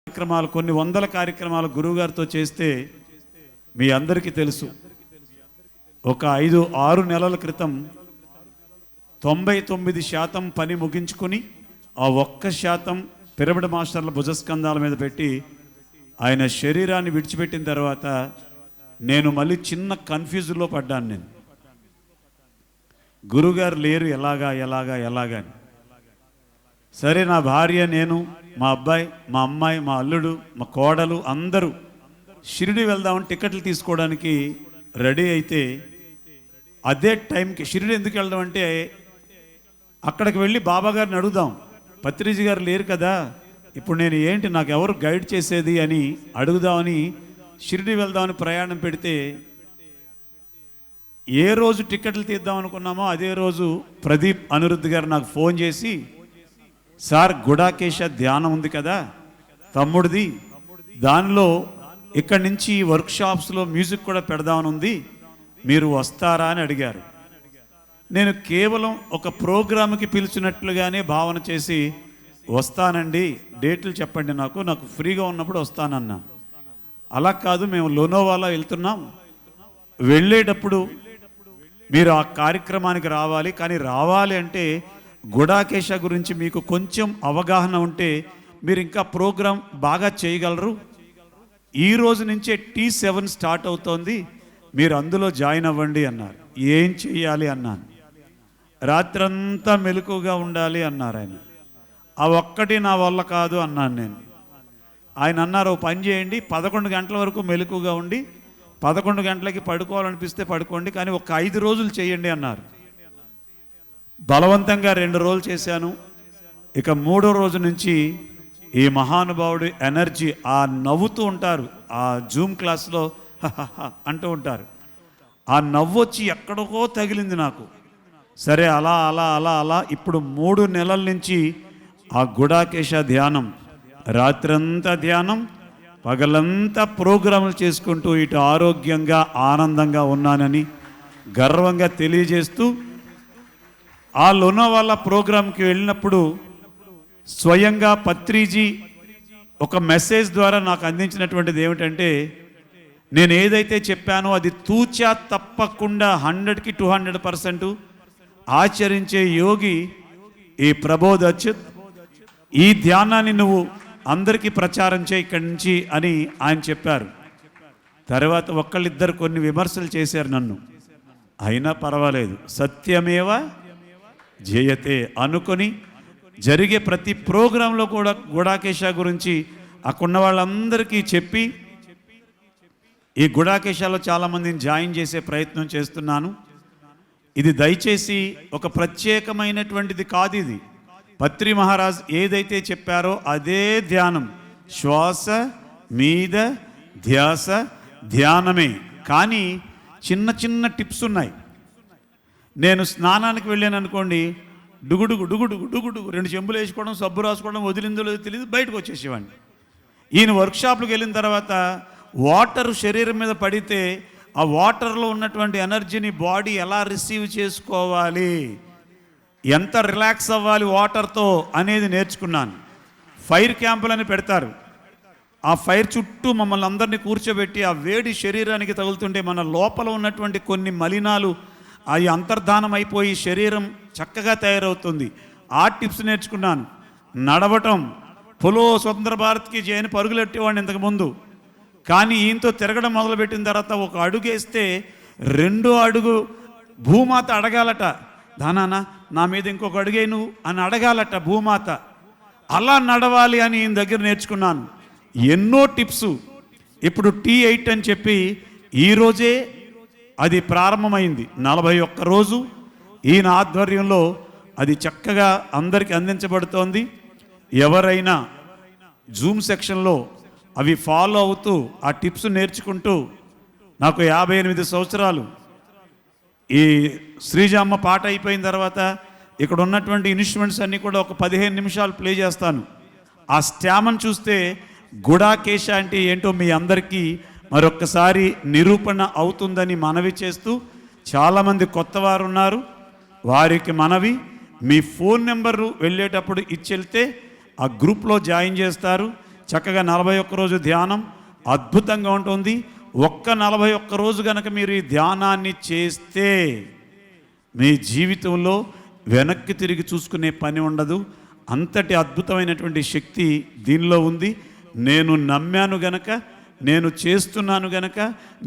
కార్యక్రమాలు, కొన్ని వందల కార్యక్రమాలు గురువుగారితో చేస్తే మీ అందరికీ తెలుసు. ఒక 5-6 నెలల క్రితం 99% పని ముగించుకొని ఆ 1% పిరమిడ్ మాస్టర్ల భుజస్కంధాల మీద పెట్టి ఆయన శరీరాన్ని విడిచిపెట్టిన తర్వాత నేను మళ్ళీ చిన్న కన్ఫ్యూజన్లో పడ్డాను. నేను గురుగారు లేరు, ఎలాగా అని. సరే, నా భార్య, నేను, మా అబ్బాయి, మా అమ్మాయి, మా అల్లుడు, మా కోడలు అందరూ షిరిడి వెళ్దామని టికెట్లు తీసుకోవడానికి రెడీ అయితే అదే టైంకి షిరిడి ఎందుకు వెళ్దాం అంటే అక్కడికి వెళ్ళి బాబాగారిని అడుగుదాం, పత్రిజీ గారు లేరు కదా, ఇప్పుడు నేను ఏంటి, నాకు ఎవరు గైడ్ చేసేది అని అడుగుదామని షిరిడి వెళ్దామని ప్రయాణం పెడితే ఏ రోజు టికెట్లు తీద్దాం అనుకున్నామో అదే రోజు ప్రదీప్ అనిరుద్ధ్ గారు నాకు ఫోన్ చేసి, సార్ గుడాకేశ ధ్యానం ఉంది కదా తమ్ముడిది, దానిలో ఇక్కడి నుంచి వర్క్షాప్స్లో మ్యూజిక్ కూడా పెడదామని ఉంది, మీరు వస్తారా అని అడిగారు. నేను కేవలం ఒక ప్రోగ్రామ్కి పిలిచినట్లుగానే భావన చేసి, వస్తానండి, డేట్లు చెప్పండి, నాకు ఫ్రీగా ఉన్నప్పుడు వస్తానన్నా. అలా కాదు, మేము లోనోవాలా వెళ్తున్నాం, వెళ్ళేటప్పుడు మీరు ఆ కార్యక్రమానికి రావాలి, కానీ రావాలి అంటే గుడాకేశ గురించి మీకు కొంచెం అవగాహన ఉంటే మీరు ఇంకా ప్రోగ్రాం బాగా చేయగలరు. ఈ రోజు నుంచే T7 స్టార్ట్ అవుతోంది, మీరు అందులో జాయిన్ అవ్వండి అన్నారు. ఏం చెయ్యాలి అన్నాను. రాత్రంతా మెలకుగా ఉండాలి అన్నారు ఆయన. ఆ ఒక్కటి నా వల్ల కాదు అన్నాను నేను. ఆయన అన్నారు, ఓ పని చేయండి, 11 గంటల వరకు మెలకుగా ఉండి 11 గంటలకి పడుకోవాలనిపిస్తే పడుకోండి, కానీ ఒక 5 రోజులు చేయండి అన్నారు. బలవంతంగా 2 రోజులు చేశాను. ఇక 3వ రోజు నుంచి ఈ మహానుభావుడు ఎనర్జీ, ఆ నవ్వుతూ ఉంటారు, ఆ జూమ్ క్లాస్లో అంటూ ఉంటారు, ఆ నవ్వు వచ్చి ఎక్కడికో తగిలింది నాకు. సరే, అలా ఇప్పుడు 3 నెలల నుంచి ఆ గుడాకేశ ధ్యానం, రాత్రంతా ధ్యానం, పగలంతా ప్రోగ్రాములు చేసుకుంటూ ఇటు ఆరోగ్యంగా ఆనందంగా ఉన్నానని గర్వంగా తెలియజేస్తూ, ఆ లోనావాలా ప్రోగ్రాంకి వెళ్ళినప్పుడు స్వయంగా పత్రిజీ ఒక మెసేజ్ ద్వారా నాకు అందించినటువంటిది ఏమిటంటే, నేను ఏదైతే చెప్పానో అది తూచా తప్పకుండా 100కి 200% ఆచరించే యోగి ఈ ప్రబోధ్ అచ్యుత్. ఈ ధ్యానాన్ని నువ్వు అందరికీ ప్రచారం చేయి ఇక్కడి నుంచి అని ఆయన చెప్పారు. తర్వాత ఒక్కళ్ళిద్దరు కొన్ని విమర్శలు చేశారు నన్ను, అయినా పర్వాలేదు, సత్యమేవ జయతే అనుకొని జరిగే ప్రతి ప్రోగ్రాంలో కూడా గుడాకేశ గురించి అక్కడున్న వాళ్ళందరికీ చెప్పి ఈ గుడాకేశలో చాలామందిని జాయిన్ చేసే ప్రయత్నం చేస్తున్నాను. ఇది దయచేసి ఒక ప్రత్యేకమైనటువంటిది కాదు, ఇది పత్రి మహారాజ్ ఏదైతే చెప్పారో అదే ధ్యానం, శ్వాస మీద ధ్యాస ధ్యానమే. కానీ చిన్న చిన్న టిప్స్ ఉన్నాయి. నేను స్నానానికి వెళ్ళాను అనుకోండి, డుగుడుగు 2 చెంబులు వేసుకోవడం, సబ్బు రాసుకోవడం, వదిలిందో లేదో తెలియదు, బయటకు వచ్చేసేవాడిని. ఈయన వర్క్షాప్లకు వెళ్ళిన తర్వాత వాటర్ శరీరం మీద పడితే ఆ వాటర్లో ఉన్నటువంటి ఎనర్జీని బాడీ ఎలా రిసీవ్ చేసుకోవాలి, ఎంత రిలాక్స్ అవ్వాలి వాటర్తో అనేది నేర్చుకున్నాను. ఫైర్ క్యాంపులని పెడతారు, ఆ ఫైర్ చుట్టూ మమ్మల్ని అందరినీ కూర్చోబెట్టి ఆ వేడి శరీరానికి తగులుతుంటే మన లోపల ఉన్నటువంటి కొన్ని మలినాలు అవి అంతర్ధానం అయిపోయి శరీరం చక్కగా తయారవుతుంది. ఆ టిప్స్ నేర్చుకున్నాను. నడవటం, పొలో స్వతంత్ర భారత్కి చేయని పరుగులెట్టేవాడిని ఇంతకుముందు, కానీ ఈయనతో తిరగడం మొదలుపెట్టిన తర్వాత ఒక అడుగు వేస్తే 2వ అడుగు భూమాత అడగాలట, దానానా నా మీద ఇంకొక అడుగే నువ్వు అని అడగాలట భూమాత. అలా నడవాలి అని ఈయన దగ్గర నేర్చుకున్నాను. ఎన్నో టిప్స్. ఇప్పుడు T8 అని చెప్పి ఈరోజే అది ప్రారంభమైంది. 41 రోజు ఈయన ఆధ్వర్యంలో అది చక్కగా అందరికీ అందించబడుతోంది. ఎవరైనా జూమ్ సెక్షన్లో అవి ఫాలో అవుతూ ఆ టిప్స్ నేర్చుకుంటూ, నాకు 58 సంవత్సరాలు. ఈ శ్రీజామ్మ పాట అయిపోయిన తర్వాత ఇక్కడ ఉన్నటువంటి ఇన్స్ట్రుమెంట్స్ అన్నీ కూడా ఒక 15 నిమిషాలు ప్లే చేస్తాను. ఆ స్టామన్ చూస్తే గుడాకేశ అంటే ఏంటో మీ అందరికీ మరొక్కసారి నిరూపణ అవుతుందని మనవి చేస్తూ, చాలామంది కొత్త వారు ఉన్నారు, వారికి మనవి, మీ ఫోన్ నెంబరు వెళ్ళేటప్పుడు ఇచ్చి వెళ్తే ఆ గ్రూప్లో జాయిన్ చేస్తారు. చక్కగా 41 రోజు ధ్యానం అద్భుతంగా ఉంటుంది. ఒక్క 41 రోజు కనుక మీరు ఈ ధ్యానాన్ని చేస్తే మీ జీవితంలో వెనక్కి తిరిగి చూసుకునే పని ఉండదు. అంతటి అద్భుతమైనటువంటి శక్తి దీనిలో ఉంది. నేను నమ్మాను గనక, నేను చేస్తున్నాను గనక,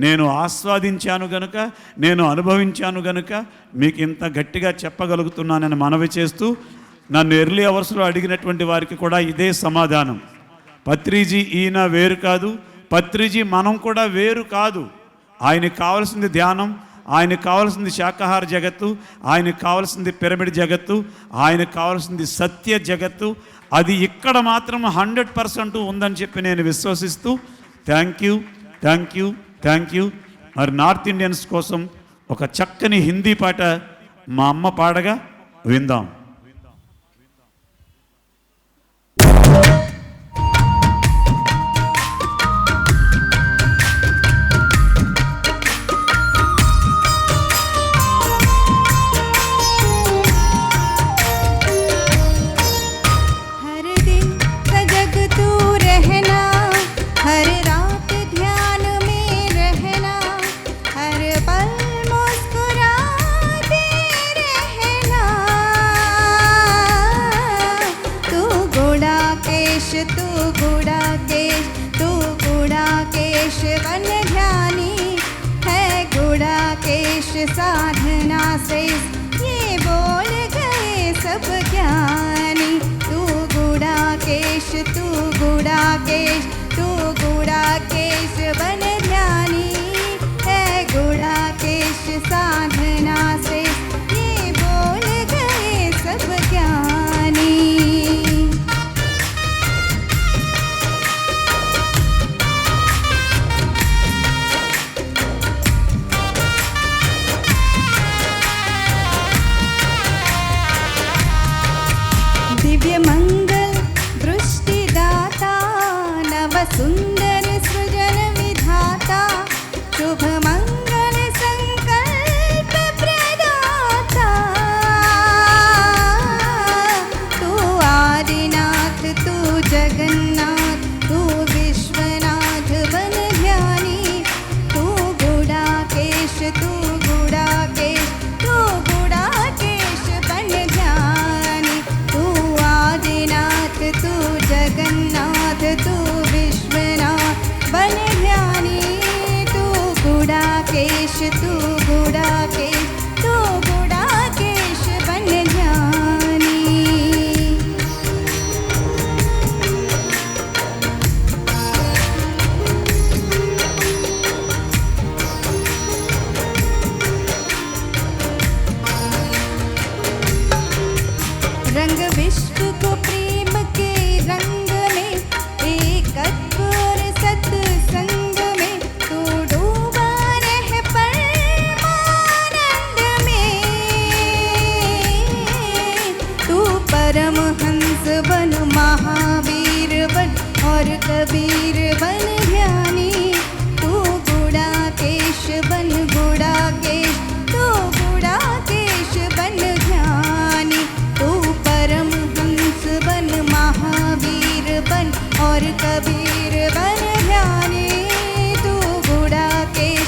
నేను ఆస్వాదించాను గనక, నేను అనుభవించాను గనక మీకు ఇంత గట్టిగా చెప్పగలుగుతున్నానని మనవి చేస్తూ, నన్ను ఎర్లీ అవర్స్లో అడిగినటువంటి వారికి కూడా ఇదే సమాధానం. పత్రిజీ ఈయన వేరు కాదు, పత్రిజీ మనం కూడా వేరు కాదు. ఆయనకు కావాల్సింది ధ్యానం, ఆయనకు కావాల్సింది శాకాహార జగత్తు, ఆయనకు కావాల్సింది పిరమిడ్ జగత్తు, ఆయనకు కావాల్సింది సత్య జగత్తు. అది ఇక్కడ మాత్రం 100% ఉందని చెప్పి నేను విశ్వసిస్తూ థ్యాంక్ యూ. మరి నార్త్ ఇండియన్స్ కోసం ఒక చక్కని హిందీ పాట మా అమ్మ పాడగా విందాం. बन ध्यानी है गुड़ाकेश साधना से ये बोल गए सब ज्ञानी। तू गुड़ाकेश बन ध्यानी है गुड़ाकेश साधना से ये बोल गए सब ज्ञानी। दिव्य मंगल दृष्टिदाता नव सुंदर सृजन विधाता शुभ मंगल संकल्प प्रदाता। तू आदिनाथ तू जगन्नाथ तू विश्वनाथ बन ध्यानी। तू गुड़ाकेश बन ध्यानी। तू आदिनाथ तू जगन्नाथ तू विश्वनाथ बन ध्यानी। तू गुड़ाकेश बन ध्यानी। रंग विश्व को प्रेम के रंग में एकत्व और सत्संग में तू डूबा रह परमानंद में। तू परमहंस बन महावीर बन और कबीर बन ध्यानी। तू गुड़ाकेश बन ध्यानी। तू परमहंस बन महावीर बन और कबीर बन ध्यानी। तू गुड़ाकेश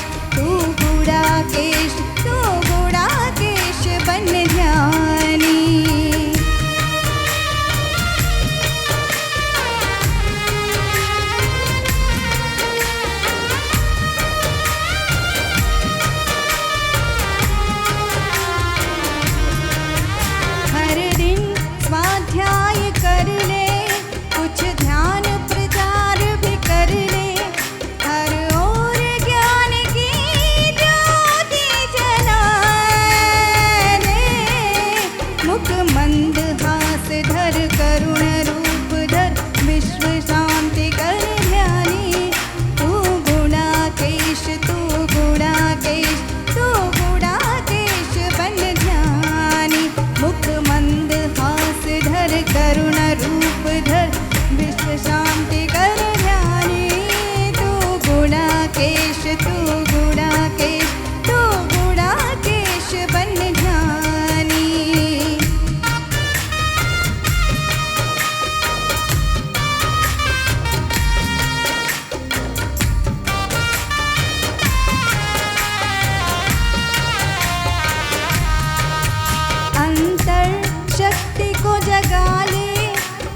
बन ध्यानी। हर दिन स्वाध्याय कर ले कुछ ध्यान प्रचार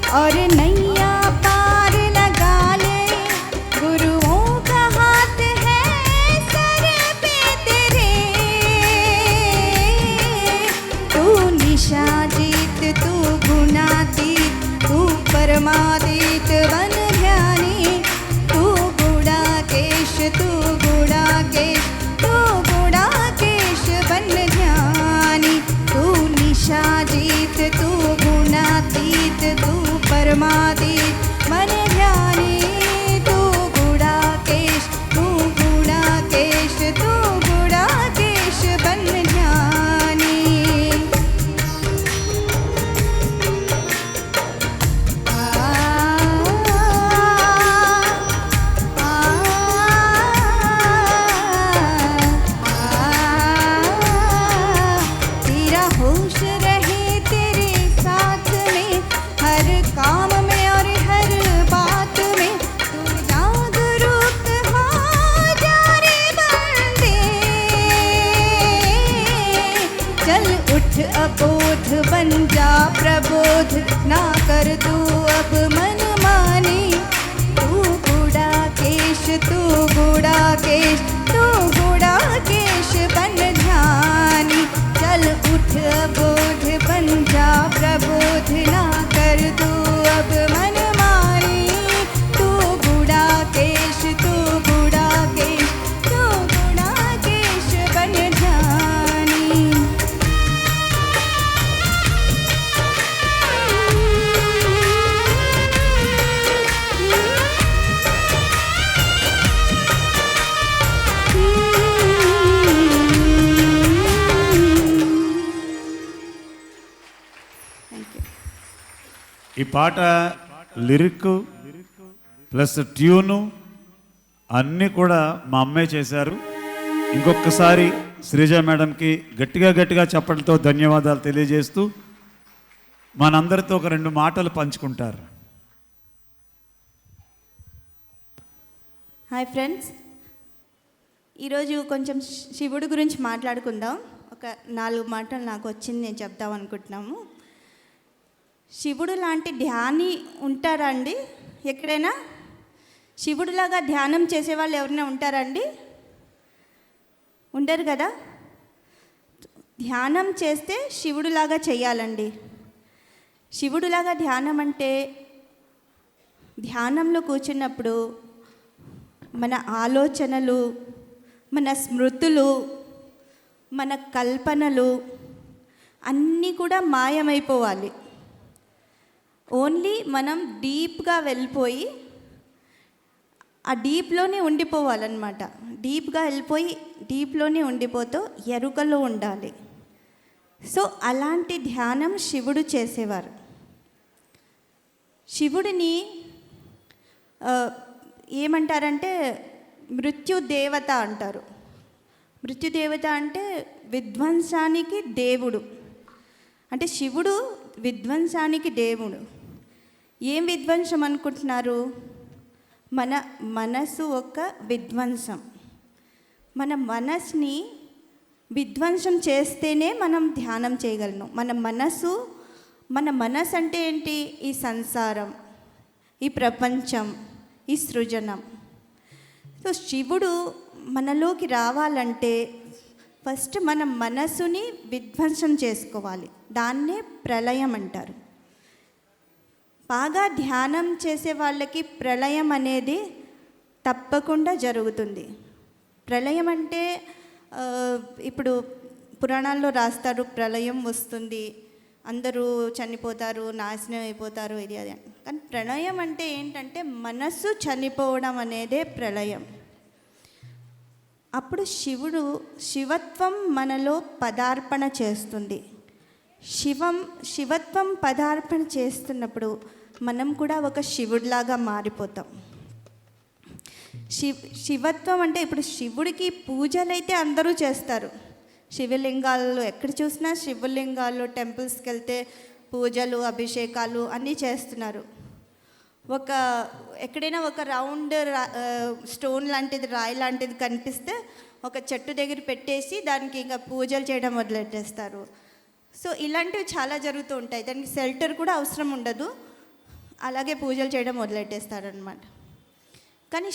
और नैया पार लगा ले। गुरुओं का हाथ है सर पे तेरे, तू निशाजीत तू गुणातीत तू परमातीत बन ध्यानी। तू गुणाकेश तू गुणाकेश तू गुणाकेश बन ध्यानी। तू निशाजीत तू गुणातीत तू परमातीत बन ध्यानी। तू गुणाकेश तू गुणाकेश तू गुणाकेश बन ध्यानी। तेरा होश रहे तेरे साथ में, हर काम में और हर बात में। तू जागरूक हो जा रे बंदे, चल उठ अबोध बन जा प्रबोध, ना कर तू अब मन मानी। तू गुणाकेश तू गुणाकेश तू गुणाकेश बन ध्यानी। चल उठ अबोध बन जा प्रबोध, ना कर तू अब मन मानी। तू गुणाकेश तू गुणाकेश तू गुणाकेश बन ध्यानी। ఈ పాట లిరిక్ ప్లస్ ట్యూను అన్నీ కూడా మా అమ్మాయి చేశారు. ఇంకొకసారి శ్రీజ మేడంకి గట్టిగా గట్టిగా చప్పట్లతో ధన్యవాదాలు తెలియజేస్తూ మనందరితో ఒక 2 మాటలు పంచుకుంటారు. హాయ్ ఫ్రెండ్స్, ఈరోజు కొంచెం శివుడి గురించి మాట్లాడుకుందాం. ఒక 4 మాటలు నాకు వచ్చింది, నేను చెప్దాం అనుకుంటున్నాము. శివుడు లాంటి ధ్యాని ఉంటారా అండి ఎక్కడైనా? శివుడిలాగా ధ్యానం చేసేవాళ్ళు ఎవరైనా ఉంటారా అండి? ఉండరు కదా. ధ్యానం చేస్తే శివుడిలాగా చేయాలండి. శివుడిలాగా ధ్యానం అంటే ధ్యానంలో కూర్చున్నప్పుడు మన ఆలోచనలు, మన స్మృతులు, మన కల్పనలు అన్నీ కూడా మాయమైపోవాలి. ఓన్లీ మనం డీప్గా వెళ్ళిపోయి ఆ డీప్లోనే ఉండిపోవాలన్నమాట. డీప్గా వెళ్ళిపోయి డీప్లోనే ఉండిపోతూ ఎరుకలో ఉండాలి. సో అలాంటి ధ్యానం శివుడు చేసేవారు. శివుడిని ఏమంటారంటే మృత్యుదేవత అంటారు. మృత్యుదేవత అంటే విధ్వంసానికి దేవుడు. అంటే శివుడు విధ్వంసానికి దేవుడు. ఏం విధ్వంసం అనుకుంటున్నారు? మన మనసు ఒక విధ్వంసం. మన మనస్ని విధ్వంసం చేస్తేనే మనం ధ్యానం చేయగలను. మన మనసు అంటే ఏంటి? ఈ సంసారం, ఈ ప్రపంచం, ఈ సృజనం. సో శివుడు మనలోకి రావాలంటే ఫస్ట్ మన మనసుని విధ్వంసం చేసుకోవాలి. దాన్నే ప్రళయం అంటారు. బాగా ధ్యానం చేసే వాళ్ళకి ప్రళయం అనేది తప్పకుండా జరుగుతుంది. ప్రళయం అంటే ఇప్పుడు పురాణాల్లో రాస్తారు, ప్రళయం వస్తుంది, అందరూ చనిపోతారు, నాశనం అయిపోతారు, ఇది అది. కానీ ప్రళయం అంటే ఏంటంటే మనస్సు చనిపోవడం అనేదే ప్రళయం. అప్పుడు శివత్వం మనలో పదార్పణ చేస్తుంది. శివత్వం పదార్పణ చేస్తున్నప్పుడు మనం కూడా ఒక శివుడిలాగా మారిపోతాం. శివత్వం అంటే ఇప్పుడు శివుడికి పూజలు అయితే అందరూ చేస్తారు. శివలింగాల్లో ఎక్కడ చూసినా శివలింగాల్లో టెంపుల్స్కి వెళ్తే పూజలు, అభిషేకాలు అన్నీ చేస్తున్నారు. ఎక్కడైనా ఒక రౌండ్ స్టోన్ లాంటిది, రాయి లాంటిది కనిపిస్తే ఒక చెట్టు దగ్గర పెట్టేసి దానికి ఇంకా పూజలు చేయడం మొదలెట్టేస్తారు. సో ఇలాంటివి చాలా జరుగుతూ ఉంటాయి. దానికి షెల్టర్ కూడా అవసరం ఉండదు. అలాగే పూజలు చేయడం మొదలెట్టేస్తారనమాట. కానీ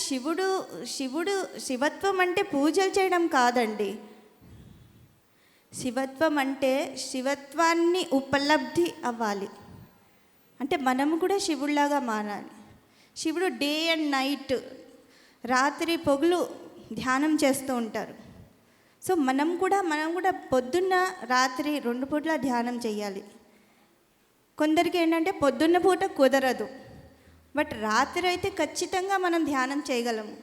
శివత్వం అంటే పూజలు చేయడం కాదండి. శివత్వం అంటే శివత్వాన్ని ఉపలబ్ధి అవ్వాలి. అంటే మనము కూడా శివుడిలాగా మారాలి. శివుడు డే అండ్ నైట్, రాత్రి పొగులు ధ్యానం చేస్తూ ఉంటారు. సో మనం కూడా పొద్దున్న రాత్రి 2 పూట్ల ధ్యానం చేయాలి. కొందరికి ఏంటంటే పొద్దున్న పూట కుదరదు, బట్ రాత్రి అయితే ఖచ్చితంగా మనం ధ్యానం చేయగలము.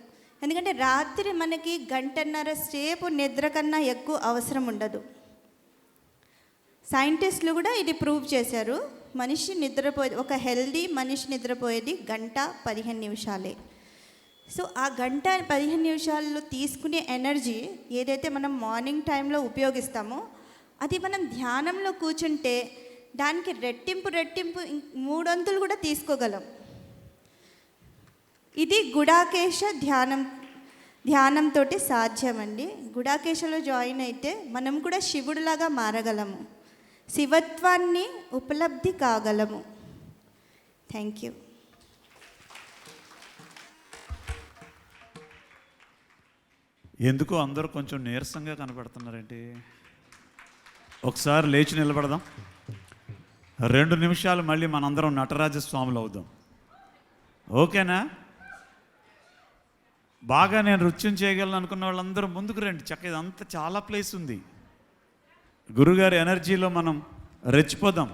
ఎందుకంటే రాత్రి మనకి 1.5 సేపు నిద్ర కన్నా ఎక్కువ అవసరం ఉండదు. సైంటిస్టులు కూడా ఇది ప్రూవ్ చేశారు. మనిషి నిద్రపోయేది, ఒక హెల్దీ మనిషి నిద్రపోయేది 1:15 నిమిషాలే. సో ఆ 1:15 నిమిషాల్లో తీసుకునే ఎనర్జీ ఏదైతే మనం మార్నింగ్ టైంలో ఉపయోగిస్తామో అది మనం ధ్యానంలో కూర్చుంటే దానికి రెట్టింపు 3 కూడా తీసుకోగలం. ఇది గుడాకేశ ధ్యానంతో సాధ్యమండి. గుడాకేశలో జాయిన్ అయితే మనం కూడా శివుడిలాగా మారగలము, శివత్వాన్ని ఉపలబ్ధి కాగలము. Thank you. ఎందుకో అందరూ కొంచెం నీరసంగా కనపడుతున్నారేంటి? ఒకసారి లేచి నిలబడదాం. 2 నిమిషాలు మళ్ళీ మనందరం నటరాజస్వాములు అవుదాం. ఓకేనా? బాగా నేను నృత్యం చేయగలను అనుకున్న వాళ్ళందరూ ముందుకు రండి. చక్కగా ఇదంతా చాలా ప్లేస్ ఉంది. గురుగారి ఎనర్జీలో మనం రెచ్చిపోదాం.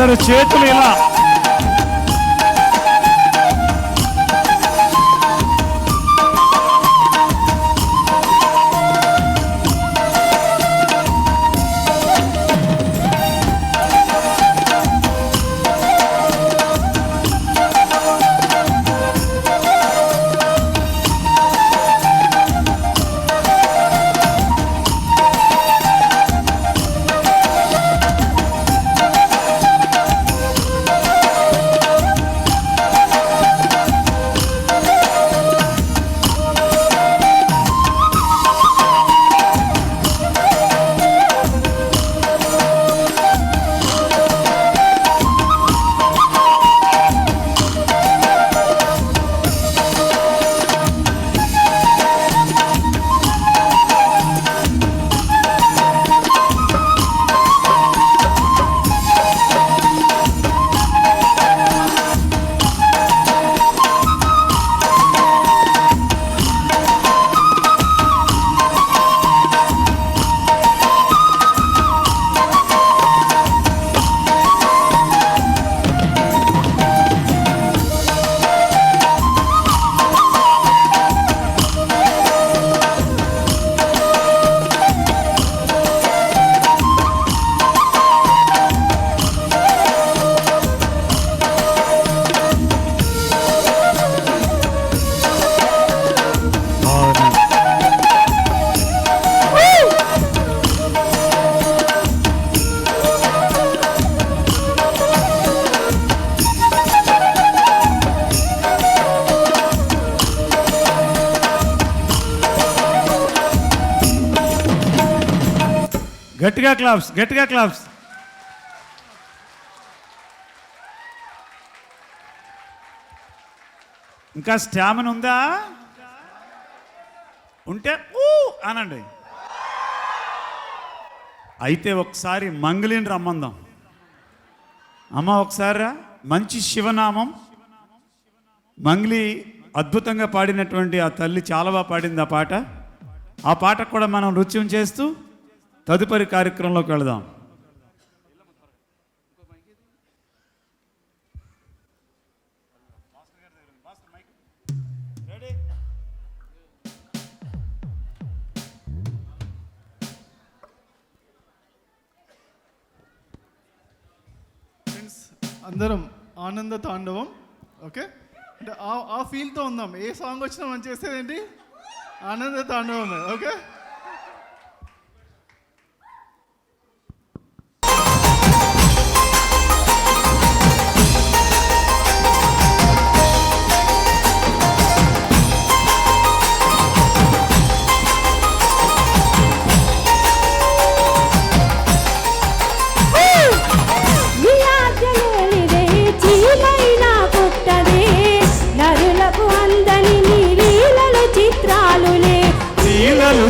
అందరూ చేతులు ఇలా. గట్టిగా క్లాప్స్, గట్టిగా క్లాప్స్. ఇంకా స్టామినా ఉందా? ఉంటే ఊ అనండి. అయితే ఒకసారి మంగళిని రమ్మందాం. అమ్మ ఒకసారి మంచి శివనామం. మంగళి అద్భుతంగా పాడినటువంటి ఆ తల్లి చాలా బాగా పాడింది ఆ పాట. ఆ పాటకు కూడా మనం నృత్యం చేస్తూ తదుపరి కార్యక్రమంలోకి వెళదాం. అందరం ఆనంద తాండవం. ఓకే, అంటే ఆ ఫీల్తో ఉందాం. ఏ సాంగ్ వచ్చినా మనం చేసేదేంటి? ఆనంద తాండవమే. ఓకే,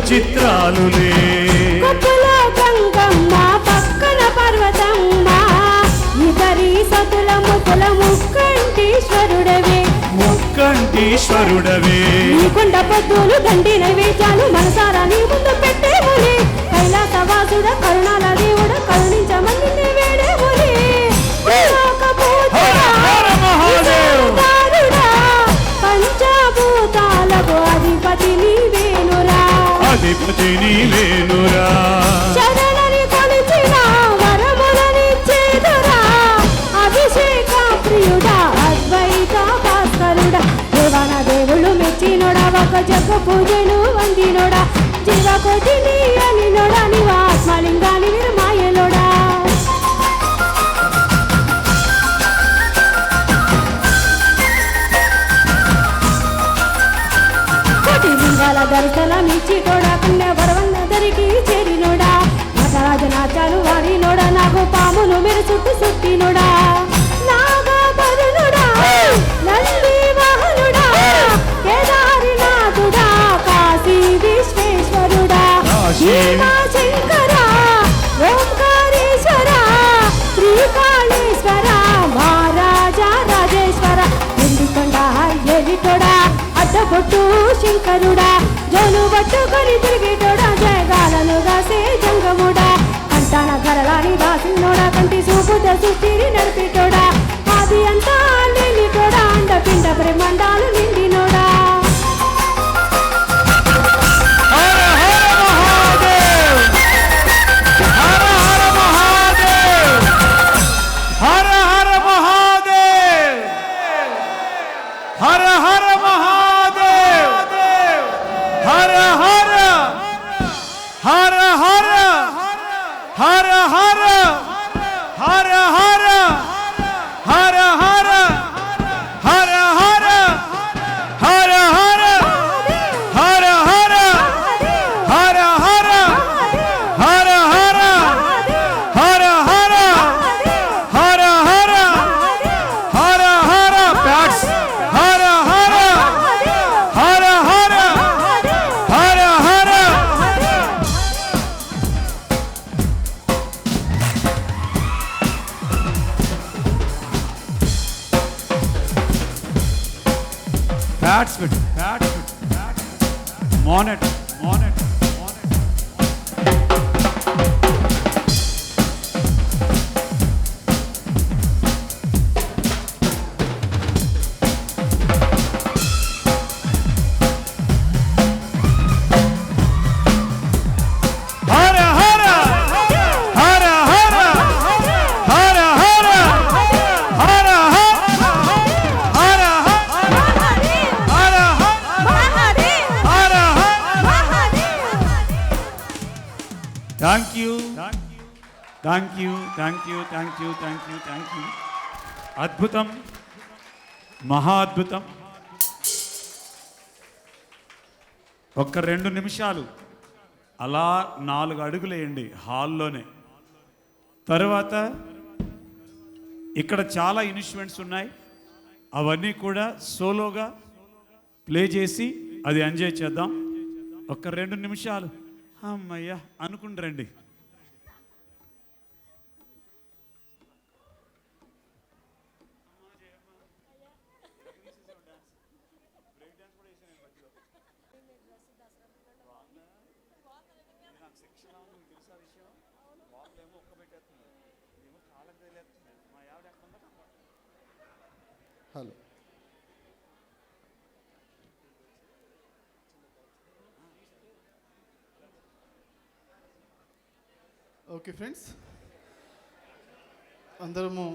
చిత్రాలులే కప్పులో గంగమ్మ పక్కన పర్వతమ్మ ఇద్దరి సతుల ముకుల ముక్కంటీశ్వరుడవే ముక్కంటీశ్వరుడవే నీ కొండ పొద్దులు దండి నైవేద్యాలు మనసారా నీ ముందు పెట్టేములే కైలాసవాసుడ కరుణాల దేవుడ కరుణించమని వేడేములే పంచభూతాలకు అధిపతి నీవేనురా అధిపతి నీవేనురా శరణని కొలిచిన వరములనిచ్చేదురా అభిషేక ప్రియుడా అద్వైత భాస్కరుడా దేవన దేవుళ్ళు మెచ్చినోడా ఒక జగ పూజను వందినోడా జీవకోటిని అనినోడా నీవు ఆత్మలింగాని నిర్మాయలోడా దర్శనమిచ్చి తోడా పుణ్య వరవన్నదరికి చేరినోడా నటరాజనాచాలు వాడినోడా నాకు పామును మెరు చుట్టూ చుట్టినోడా నాగపరునుడా నంది వాహనుడా కేదారినాథుడా కాశీ విశ్వేశ్వరుడా శంకర ఓంకారేశ్వర శ్రీకాళేశ్వర మహారాజా రాజేశ్వర ఎందుకొండ ఎరిటోడా అడ్డబొట్టు శంకరుడా జోలు పట్టుకొని తిరిగేటోడా జయగాలను రాసే జంగముడా కంట తన ధరలాని దాసినోడా కంటి చూపుతో సృష్టిని నడిపిటోడా ఆది అంతా లేనిటోడా అండ పిండ బ్రహ్మాండాలు నిండినోడా Monet. Thank you. అద్భుతం, మహా అద్భుతం. ఒక్క 2 నిమిషాలు అలా 4 అడుగులేయండి హాల్లోనే. తర్వాత ఇక్కడ చాలా ఇన్స్ట్రుమెంట్స్ ఉన్నాయి, అవన్నీ కూడా సోలోగా ప్లే చేసి అది ఎంజాయ్ చేద్దాం. ఒక్క 2 నిమిషాలు అమ్మయ్యా అనుకుని రండి. హలో, ఓకే ఫ్రెండ్స్, అందరము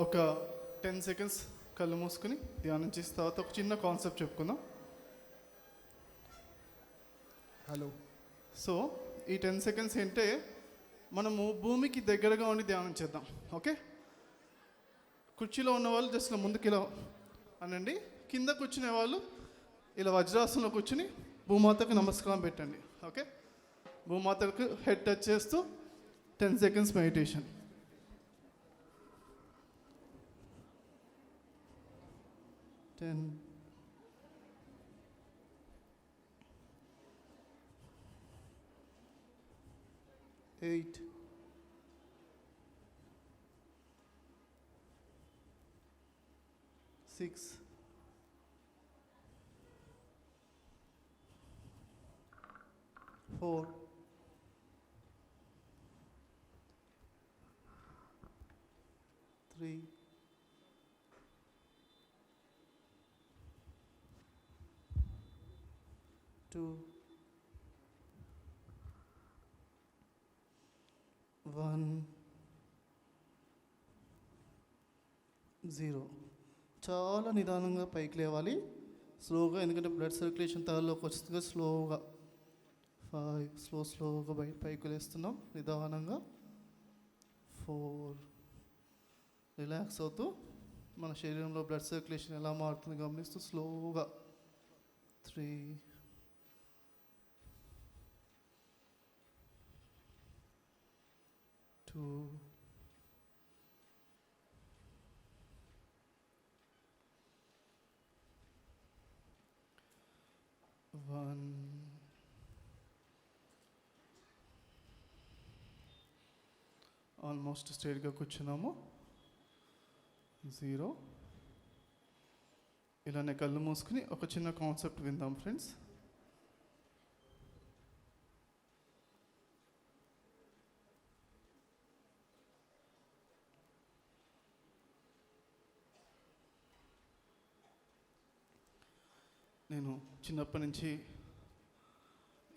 ఒక 10 సెకండ్స్ కళ్ళు మూసుకుని ధ్యానం చేసిన తర్వాత ఒక చిన్న కాన్సెప్ట్ చెప్పుకుందాం. హలో. సో ఈ 10 సెకండ్స్ ఏంటే మనము భూమికి దగ్గరగా ఉండి ధ్యానం చేద్దాం. ఓకే, కుర్చీలో ఉన్న వాళ్ళు జస్ట్ ముందుకు ఇలా అనండి, కింద కూర్చునే వాళ్ళు ఇలా వజ్రాసనంలో కూర్చుని భూమాతకు నమస్కారం పెట్టండి. ఓకే, భూమాతకు హెడ్ టచ్ చేస్తూ 10 సెకండ్స్ మెడిటేషన్. 10 8 6 4 3 2 1 0. చాలా నిదానంగా పైకి లేవాలి, స్లోగా, ఎందుకంటే బ్లడ్ సర్క్యులేషన్ తలలోకి వస్తుంది. స్లోగా 5 స్లోగా పైకి లేస్తున్నాం నిదానంగా. 4 రిలాక్స్ అవుతూ మన శరీరంలో బ్లడ్ సర్క్యులేషన్ ఎలా మారుతుంది గమనిస్తూ స్లోగా. 3 2 1. ఆల్మోస్ట్ స్ట్రైట్గా కూర్చున్నాము. 0. ఇలానే కళ్ళు మూసుకుని ఒక చిన్న కాన్సెప్ట్ విందాం ఫ్రెండ్స్. నేను చిన్నప్పటి నుంచి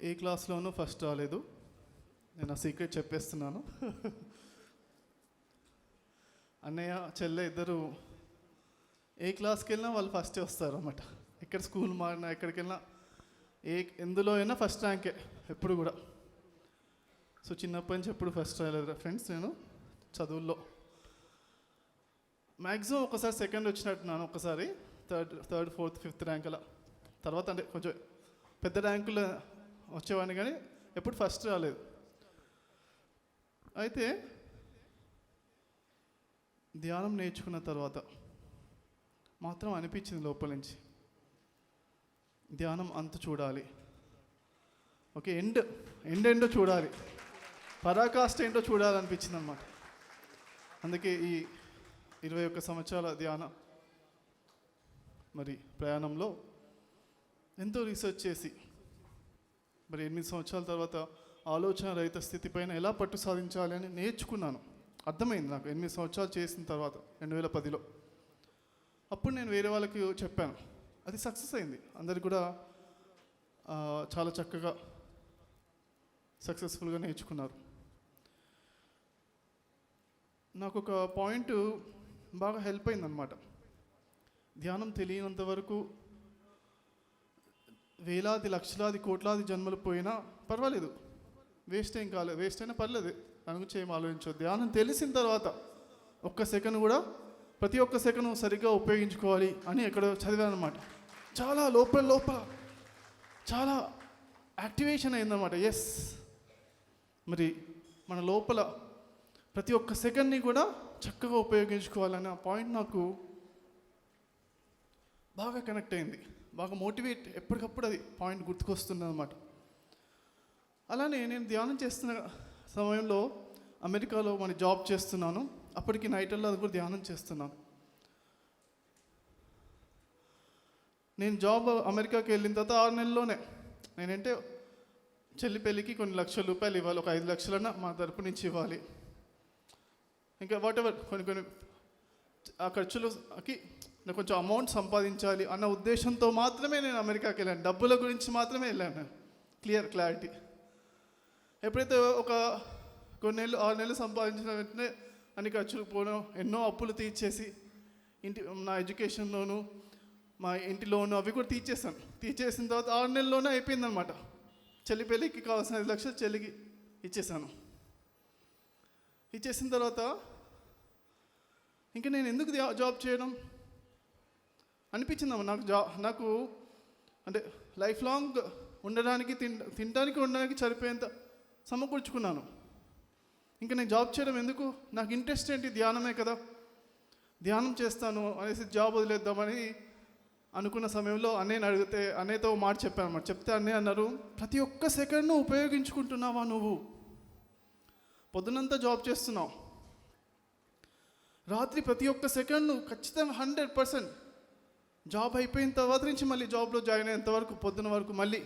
ఏ క్లాస్లోనూ ఫస్ట్ రాలేదు. నేను ఆ సీక్రెట్ చెప్పేస్తున్నాను. అన్నయ్య చెల్లె ఇద్దరు ఏ క్లాస్కి వెళ్ళినా వాళ్ళు ఫస్టే వస్తారు అన్నమాట. ఎక్కడ స్కూల్ మారినా ఎక్కడికి వెళ్ళినా ఎందులో అయినా ఫస్ట్ ర్యాంకే ఎప్పుడు కూడా. సో చిన్నప్పటి నుంచి ఎప్పుడు ఫస్ట్ రాలేదు ఫ్రెండ్స్. నేను చదువుల్లో మ్యాక్సిమం ఒకసారి సెకండ్ వచ్చినట్టున్నాను, ఒకసారి థర్డ్ ఫోర్త్ ఫిఫ్త్ ర్యాంక్ అలా. తర్వాత అంటే కొంచెం పెద్ద ర్యాంకులు వచ్చేవాడిని కానీ ఎప్పుడు ఫస్ట్ రాలేదు. అయితే ధ్యానం నేర్చుకున్న తర్వాత మాత్రం అనిపించింది లోపల నుంచి, ధ్యానం అంత చూడాలి, ఓకే ఎండ్ చూడాలి, పరాకాష్ట ఏంటో చూడాలనిపించింది అన్నమాట. అందుకే ఈ 21 సంవత్సరాల ధ్యాన మరి ప్రయాణంలో ఎంతో రీసెర్చ్ చేసి మరి 8 సంవత్సరాల తర్వాత ఆలోచన రహిత స్థితిపైన ఎలా పట్టు సాధించాలి అని నేర్చుకున్నాను. అర్థమైంది నాకు 8 సంవత్సరాలు చేసిన తర్వాత 2010లో. అప్పుడు నేను వేరే వాళ్ళకి చెప్పాను, అది సక్సెస్ అయింది. అందరికి కూడా చాలా చక్కగా సక్సెస్ఫుల్గా నేర్చుకున్నారు. నాకు ఒక పాయింట్ బాగా హెల్ప్ అయిందనమాట. ధ్యానం తెలియనంత వరకు వేలాది లక్షలాది కోట్లాది జన్మలు పోయినా పర్వాలేదు, వేస్ట్ ఏం కాలేదు, వేస్ట్ అయినా పర్లేదు, దాని గురించి ఏం ఆలోచించదు. ధ్యానం తెలిసిన తర్వాత ఒక్క సెకండ్ కూడా ప్రతి ఒక్క సెకండ్ సరిగ్గా ఉపయోగించుకోవాలి అని ఎక్కడో చదివాను అనమాట. చాలా లోపల చాలా యాక్టివేషన్ అయిందన్నమాట. ఎస్, మరి మన లోపల ప్రతి ఒక్క సెకండ్ని కూడా చక్కగా ఉపయోగించుకోవాలన్న పాయింట్ నాకు బాగా కనెక్ట్ అయింది, బాగా మోటివేట్, ఎప్పటికప్పుడు అది పాయింట్ గుర్తుకొస్తుంది అనమాట. అలానే నేను ధ్యానం చేస్తున్న సమయంలో అమెరికాలో మన జాబ్ చేస్తున్నాను. అప్పటికి నైట్ల్లో అది కూడా ధ్యానం చేస్తున్నాను. నేను జాబ్ అమెరికాకి వెళ్ళిన తర్వాత 6 నెలల్లోనే నేనంటే చెల్లి పెళ్ళికి కొన్ని లక్షల రూపాయలు ఇవ్వాలి, ఒక 5 లక్షలన్నా మా తరపు నుంచి ఇవ్వాలి, ఇంకా వాటెవర్ కొన్ని ఆ ఖర్చులకి నేను కొంచెం అమౌంట్ సంపాదించాలి అన్న ఉద్దేశంతో మాత్రమే నేను అమెరికాకి వెళ్ళాను. డబ్బుల గురించి మాత్రమే వెళ్ళాను. క్లారిటీ. ఎప్పుడైతే ఒక కొన్ని 6 నెలలు సంపాదించిన వెంటనే అన్ని ఖర్చులు పోవడం, ఎన్నో అప్పులు తీర్చేసి నా ఎడ్యుకేషన్ లోను మా ఇంటి లోను అవి కూడా తీర్చేసిన తర్వాత 6 నెలల్లోనే అయిపోయిందనమాట. చెల్లి పెళ్ళికి కావాల్సిన 5 లక్షలు చెల్లికి ఇచ్చేసాను. ఇచ్చేసిన తర్వాత ఇంకా నేను ఎందుకు జాబ్ చేయడం అనిపించిందమ్మా. నాకు అంటే లైఫ్ లాంగ్ ఉండడానికి తినడానికి ఉండడానికి సరిపోయేంత సమకూర్చుకున్నాను. ఇంకా నేను జాబ్ చేయడం ఎందుకు, నాకు ఇంట్రెస్ట్ ఏంటి, ధ్యానమే కదా, ధ్యానం చేస్తాను అనేసి జాబ్ వదిలేద్దామని అనుకున్న సమయంలో అన్నయ్యని అడిగితే అన్నయ్యతో మాట చెప్పాను అన్నమాట. చెప్తే అన్నయ్య అన్నారు, ప్రతి ఒక్క సెకండ్ను ఉపయోగించుకుంటున్నావా నువ్వు? పొద్దునంతా జాబ్ చేస్తున్నావు, రాత్రి ప్రతి ఒక్క సెకండ్ ఖచ్చితంగా 100% జాబ్ అయిపోయిన తర్వాత నుంచి మళ్ళీ జాబ్లో జాయిన్ అయ్యేంత వరకు పొద్దున వరకు మళ్ళీ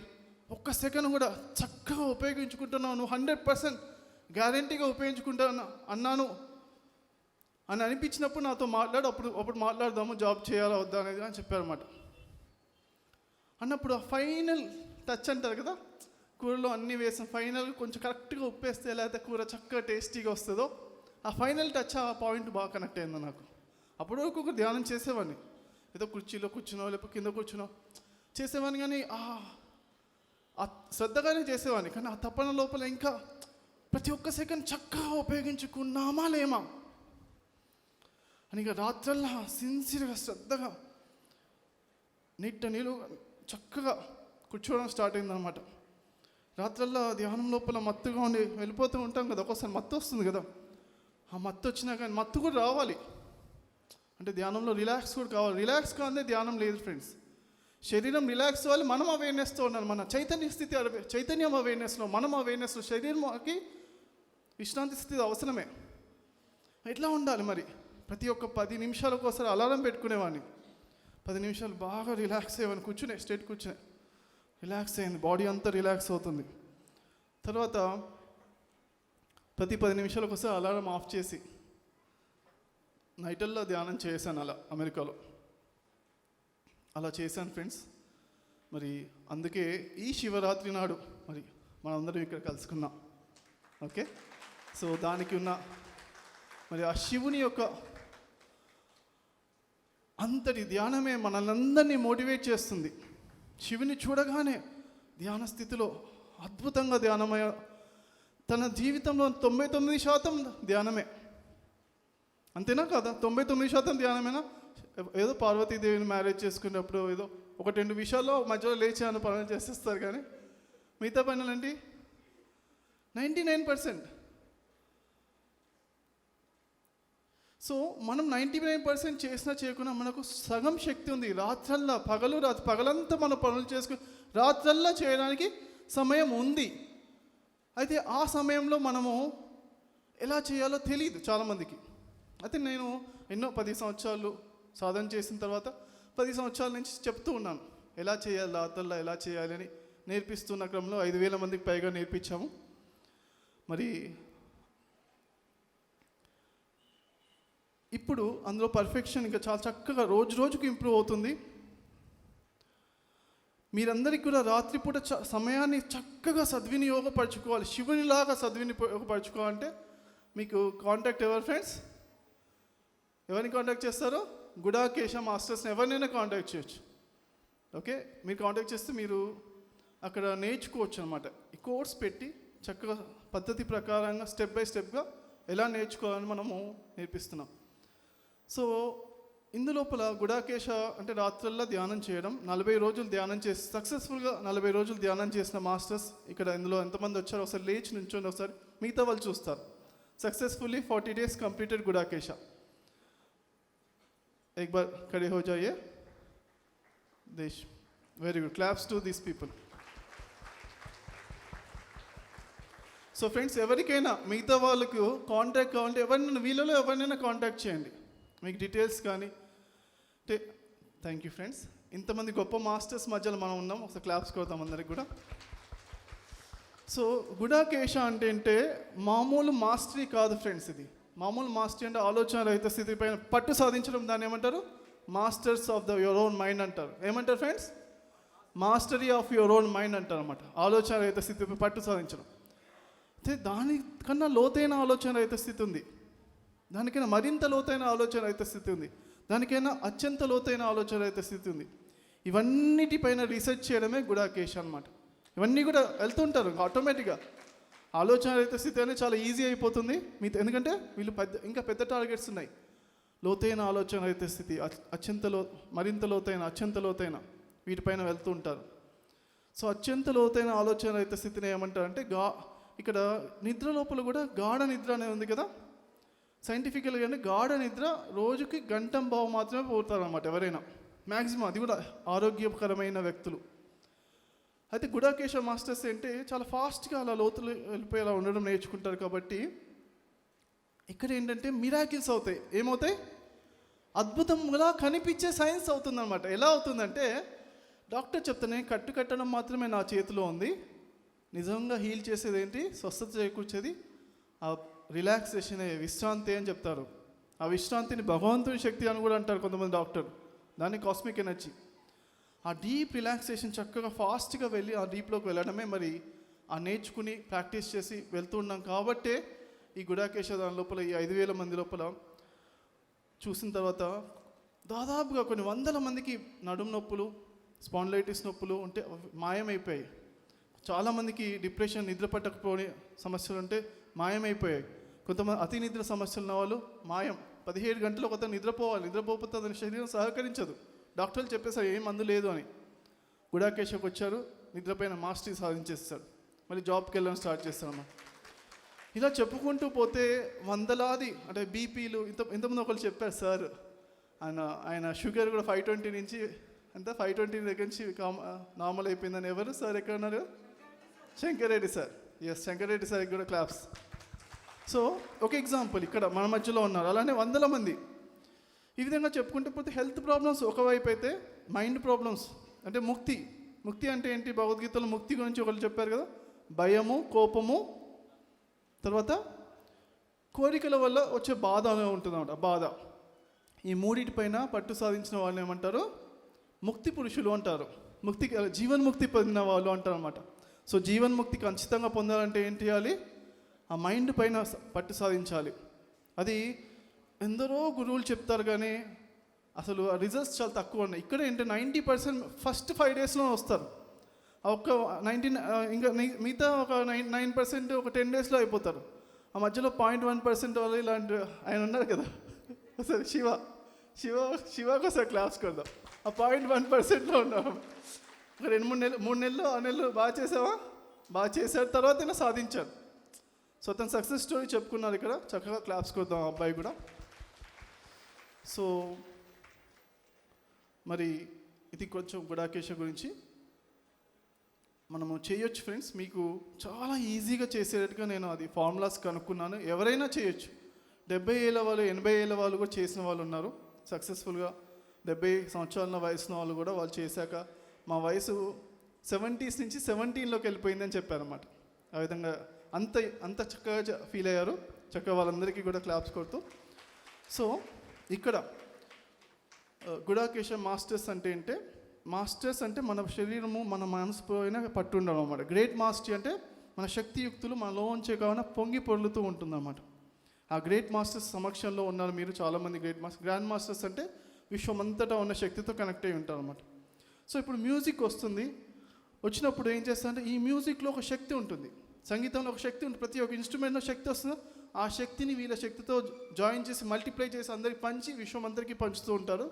ఒక్క సెకండ్ కూడా చక్కగా ఉపయోగించుకుంటున్నావు నువ్వు, 100% గ్యారంటీగా ఉపయోగించుకుంటాను అన్నాను అని అనిపించినప్పుడు నాతో అప్పుడు మాట్లాడదాము, జాబ్ చేయాలా వద్దా అనేది అని చెప్పారన్నమాట. అన్నప్పుడు ఆ ఫైనల్ టచ్ అంటారు కదా, కూరలో అన్నీ వేసాం, ఫైనల్ కొంచెం కరెక్ట్గా ఉప్పేస్తే ఎలా అయితే కూర చక్కగా టేస్టీగా వస్తుందో, ఆ ఫైనల్ టచ్ ఆ పాయింట్ బాగా కనెక్ట్ అయింది నాకు. అప్పటి వరకు ఒక ధ్యానం చేసేవాడిని, ఏదో కుర్చీలో కూర్చున్నావు లేకపోతే కింద కూర్చున్నావు చేసేవాడిని, కానీ శ్రద్ధగానే చేసేవాడిని. కానీ ఆ తపన లోపల ఇంకా ప్రతి ఒక్క సెకండ్ చక్కగా ఉపయోగించుకున్నామా లేమా అని ఇక రాత్రల్లా సిన్సియర్గా శ్రద్ధగా నీళ్ళు చక్కగా కూర్చోవడం స్టార్ట్ అయిందనమాట. రాత్రల్లా ధ్యానం లోపల మత్తుగా ఉండి వెళ్ళిపోతూ ఉంటాం కదా, ఒక్కోసారి మత్తు వస్తుంది కదా, ఆ మత్తు వచ్చినా కానీ మత్తు కూడా రావాలి అంటే ధ్యానంలో రిలాక్స్ కూడా కావాలి. రిలాక్స్ కాదే ధ్యానం లేదు ఫ్రెండ్స్. శరీరం రిలాక్స్ అవ్వాలి, మనం అవేర్నెస్తో ఉండాలి. మన చైతన్యం అవేర్నెస్లో, మనం అవేర్నెస్లో, శరీరంకి విశ్రాంతి స్థితి అవసరమే. ఎట్లా ఉండాలి మరి? ప్రతి ఒక్క 10 నిమిషాలకు ఒకసారి అలారం పెట్టుకునేవాడిని. 10 నిమిషాలు బాగా రిలాక్స్ అయ్యాను, కూర్చునే స్ట్రైట్ కూర్చునే, రిలాక్స్ అయింది, బాడీ అంతా రిలాక్స్ అవుతుంది. తర్వాత ప్రతి 10 నిమిషాలకు ఒకసారి అలారం ఆఫ్ చేసి నైటల్లో ధ్యానం చేశాను. అలా అమెరికాలో అలా చేశాను ఫ్రెండ్స్. మరి అందుకే ఈ శివరాత్రి నాడు మరి మనందరం ఇక్కడ కలుసుకున్నాం. ఓకే, సో దానికి ఉన్న మరి ఆ శివుని యొక్క అంతటి ధ్యానమే మనల్ని మోటివేట్ చేస్తుంది. శివుని చూడగానే ధ్యాన స్థితిలో అద్భుతంగా ధ్యానమయ, తన జీవితంలో 99% ధ్యానమే. అంతేనా కదా? 99% ధ్యానమేనా? ఏదో పార్వతీదేవిని మ్యారేజ్ చేసుకున్నప్పుడు ఏదో 1-2 విషయాల్లో మధ్యలో లేచాను పనులు చేసేస్తారు, కానీ మిగతా పనులండి 99%. సో మనం 99% చేసినా చేయకుండా మనకు సగం శక్తి ఉంది. రాత్రల్లా పగలంతా మనం పనులు చేసుకుని రాత్రల్లా చేయడానికి సమయం ఉంది. అయితే ఆ సమయంలో మనము ఎలా చేయాలో తెలియదు చాలామందికి. అయితే నేను ఎన్నో 10 సంవత్సరాలు సాధన చేసిన తర్వాత 10 సంవత్సరాల నుంచి చెప్తూ ఉన్నాను ఎలా చేయాలి, రాత్రల్లా ఎలా చేయాలి అని నేర్పిస్తున్న క్రమంలో 5,000 మందికి పైగా నేర్పించాము. మరి ఇప్పుడు అందులో పర్ఫెక్షన్ ఇంకా చాలా చక్కగా రోజు రోజుకు ఇంప్రూవ్ అవుతుంది. మీరందరికీ కూడా రాత్రిపూట సమయాన్ని చక్కగా సద్వినియోగపరచుకోవాలి. శివునిలాగా సద్వినియోగపరచుకోవాలంటే మీకు కాంటాక్ట్ ఎవరు ఫ్రెండ్స్? ఎవరిని కాంటాక్ట్ చేస్తారో? గుడాకేశ మాస్టర్స్ని ఎవరినైనా కాంటాక్ట్ చేయొచ్చు. ఓకే, మీరు కాంటాక్ట్ చేస్తే మీరు అక్కడ నేర్చుకోవచ్చు అనమాట. ఈ కోర్స్ పెట్టి చక్కగా పద్ధతి ప్రకారంగా స్టెప్ బై స్టెప్గా ఎలా నేర్చుకోవాలని మనము నేర్పిస్తున్నాం. సో ఇందులోపల గుడాకేశ అంటే రాత్రల్లా ధ్యానం చేయడం, 40 రోజులు ధ్యానం చేసి సక్సెస్ఫుల్గా 40 రోజులు ధ్యానం చేసిన మాస్టర్స్ ఇక్కడ ఇందులో ఎంతమంది వచ్చారో ఒకసారి లేచి నుంచోండి, ఒకసారి మిగతా వాళ్ళు చూస్తారు. Successfully 40 days completed Gudakesha. एक बार खड़े हो जाइए. देश very good, claps to this people. So friends, ఎవరికైనా మిగతా వాళ్ళకు కాంటాక్ట్ కావాలంటే ఎవరినైనా వీళ్ళలో ఎవరినైనా కాంటాక్ట్ చేయండి, మీకు డీటెయిల్స్ కానీ. అంటే థ్యాంక్ యూ ఫ్రెండ్స్, ఇంతమంది గొప్ప మాస్టర్స్ మధ్యలో మనం ఉన్నాం. ఒకసారి క్లాప్స్ కొడతాం అందరికి కూడా. సో గుడాకేశ అంటే మామూలు మాస్టరీ కాదు ఫ్రెండ్స్. ఇది మామూలు మాస్టరీ అంటే ఆలోచన రహిత స్థితి పైన పట్టు సాధించడం. దాన్ని ఏమంటారు? Masters of your own mind అంటారు. ఏమంటారు friends? Mastery of your own mind అంటారు అన్నమాట. ఆలోచన రహిత స్థితిపై పట్టు సాధించడం. అయితే దానికన్నా లోతైన ఆలోచన రహిత స్థితి ఉంది, దానికైనా మరింత లోతైన ఆలోచన రహిత స్థితి ఉంది, దానికైనా అత్యంత లోతైన ఆలోచన రహిత స్థితి ఉంది. ఇవన్నిటిపైన రీసెర్చ్ చేయడమే గుడాకేశ అన్నమాట. ఇవన్నీ కూడా వెళ్తుంటారు ఆటోమేటిక్గా. ఆలోచన రహిత స్థితి అనేది చాలా ఈజీ అయిపోతుంది మీతో, ఎందుకంటే వీళ్ళు ఇంకా పెద్ద టార్గెట్స్ ఉన్నాయి. లోతైన ఆలోచన రహిత స్థితి, మరింత లోతైన, అత్యంత లోతైన, వీటిపైన వెళ్తూ ఉంటారు. సో అత్యంత లోతైన ఆలోచన రహిత స్థితిని ఏమంటారంటే ఇక్కడ నిద్ర లోపల కూడా గాఢ నిద్ర అనేది ఉంది కదా. సైంటిఫికల్గా అంటే గాఢ నిద్ర రోజుకి 1.5 గంట మాత్రమే పోతారు అన్నమాట ఎవరైనా, మ్యాక్సిమం, అది కూడా ఆరోగ్యకరమైన వ్యక్తులు. అయితే గుడాకేశ మాస్టర్స్ అంటే చాలా ఫాస్ట్గా అలా లోతులు వెళ్ళిపోయేలా ఉండడం నేర్చుకుంటారు. కాబట్టి ఇక్కడ ఏంటంటే మిరాకిల్స్ అవుతాయి. ఏమవుతాయి? అద్భుతంగా కనిపించే సైన్స్ అవుతుందన్నమాట. ఎలా అవుతుందంటే డాక్టర్ చెప్తానే కట్టడం మాత్రమే నా చేతిలో ఉంది, నిజంగా హీల్ చేసేది ఏంటి, స్వస్థత చేకూర్చేది ఆ రిలాక్సేషన్, విశ్రాంతి అని చెప్తారు. ఆ విశ్రాంతిని భగవంతుని శక్తి అని కూడా అంటారు కొంతమంది డాక్టర్, దాన్ని కాస్మిక్ ఎనర్జీ. ఆ డీప్ రిలాక్సేషన్ చక్కగా ఫాస్ట్గా వెళ్ళి ఆ డీప్లోకి వెళ్ళడమే మరి ఆ నేర్చుకుని ప్రాక్టీస్ చేసి వెళ్తూ ఉన్నాం. కాబట్టే ఈ గుడాకేశ దాని లోపల ఈ 5,000 మంది లోపల చూసిన తర్వాత దాదాపుగా కొన్ని 100 మందికి నడుము నొప్పులు, స్పాండిలైటిస్ నొప్పులు ఉంటే మాయమైపోయాయి. చాలామందికి డిప్రెషన్, నిద్ర పట్టకపోని సమస్యలు ఉంటే మాయమైపోయాయి. కొంతమంది అతి నిద్ర సమస్యలు ఉన్న వాళ్ళు మాయం. 17 గంటలు ఒక నిద్రపోవాలి, నిద్రపోతే అతని శరీరం సహకరించదు. డాక్టర్లు చెప్పేసారు ఏం మందు లేదు అని. గుడాకేశకు వచ్చారు, నిద్రపైన మాస్టరీ సాధించేస్తారు, మళ్ళీ జాబ్కి వెళ్ళడం స్టార్ట్ చేస్తారన్నమాట. ఇలా చెప్పుకుంటూ పోతే వందలాది, అంటే బీపీలు, ఇంతమంది ఒకరు చెప్పారు సార్, ఆయన షుగర్ కూడా 520 నుంచి ఎంత 520 దగ్గర నుంచి నార్మల్ అయిపోయిందని. ఎవరు సార్, ఎక్కడ ఉన్నారు? శంకరెడ్డి సార్. ఎస్, శంకరెడ్డి సార్కి కూడా క్లాప్స్. సో ఒక ఎగ్జాంపుల్ ఇక్కడ మన మధ్యలో ఉన్నారు. అలానే 100 మంది ఈ విధంగా చెప్పుకుంటే పోతే హెల్త్ ప్రాబ్లమ్స్ ఒకవైపు అయితే, మైండ్ ప్రాబ్లమ్స్ అంటే ముక్తి అంటే ఏంటి? భగవద్గీతలో ముక్తి గురించి ఒకళ్ళు చెప్పారు కదా, భయము, కోపము, తర్వాత కోరికల వల్ల వచ్చే బాధ అనే ఉంటుంది అన్నమాట. బాధ, ఈ మూడింటిపైన పట్టు సాధించిన వాళ్ళని ఏమంటారు? ముక్తి పురుషులు అంటారు. జీవన్ముక్తి పొందిన వాళ్ళు అంటారు అనమాట. సో జీవన్ముక్తి ఖచ్చితంగా పొందాలంటే ఏం చేయాలి? ఆ మైండ్ పైన పట్టు సాధించాలి. అది ఎందరో గురువులు చెప్తారు కానీ అసలు ఆ రిజల్ట్స్ చాలా తక్కువ ఉన్నాయి. ఇక్కడ ఏంటంటే 90% ఫస్ట్ 5 డేస్లో వస్తారు. ఒక 19 ఇంకా మిగతా ఒక 9% ఒక 10 డేస్లో అయిపోతారు. ఆ మధ్యలో 0.1% వాళ్ళు ఇలాంటి ఆయన ఉన్నారు కదా, సరే శివకు ఒకసారి క్లాస్ కొడదాం. ఆ 0.1%లో ఉన్నాం. ఒక 3 నెలలు 6 నెలలు బాగా చేశారు, తర్వాత ఇలా సాధించారు. సో అతను సక్సెస్ స్టోరీ చెప్పుకున్నారు ఇక్కడ, చక్కగా క్లాప్స్ కొడదాం ఆ అబ్బాయి కూడా. సో మరి ఇది కొంచెం గుడాకేశ గురించి మనము చేయొచ్చు ఫ్రెండ్స్. మీకు చాలా ఈజీగా చేసేటట్టుగా నేను అది ఫార్ములాస్ కనుక్కున్నాను. ఎవరైనా చేయొచ్చు. 70 ఏళ్ళ వాళ్ళు, 80 ఏళ్ళ వాళ్ళు కూడా చేసిన వాళ్ళు ఉన్నారు సక్సెస్ఫుల్గా. 70 సంవత్సరాల వయసున్న వాళ్ళు కూడా వాళ్ళు చేశాక మా వయసు 70s నుంచి 17లోకి వెళ్ళిపోయిందని చెప్పారన్నమాట. ఆ విధంగా అంత చక్కగా ఫీల్ అయ్యారు. చక్కగా వాళ్ళందరికీ కూడా క్లాప్స్ కొడుతూ. సో ఇక్కడ గుడాకేశ మాస్టర్స్ అంటే మాస్టర్స్ అంటే మన శరీరము మన మనసు పోయిన పట్టు ఉండడం అన్నమాట. గ్రేట్ మాస్టర్ అంటే మన శక్తియుక్తులు మనలోంచే కావున పొంగి పొర్లుతూ ఉంటుందన్నమాట. ఆ గ్రేట్ మాస్టర్స్ సమక్షంలో ఉన్నారు మీరు చాలామంది. గ్రాండ్ మాస్టర్స్ అంటే విశ్వమంతటా ఉన్న శక్తితో కనెక్ట్ అయి ఉంటారు అన్నమాట. సో ఇప్పుడు మ్యూజిక్ వచ్చినప్పుడు ఏం చేస్తారంటే ఈ మ్యూజిక్లో ఒక శక్తి ఉంటుంది, సంగీతంలో ఒక శక్తి ఉంటుంది. ప్రతి ఒక్క ఇన్స్ట్రుమెంట్లో శక్తి వస్తుందో ఆ శక్తిని వీళ్ళ శక్తితో జాయిన్ చేసి మల్టిప్లై చేసి అందరికి పంచి విశ్వం అందరికీ పంచుతూ ఉంటారు.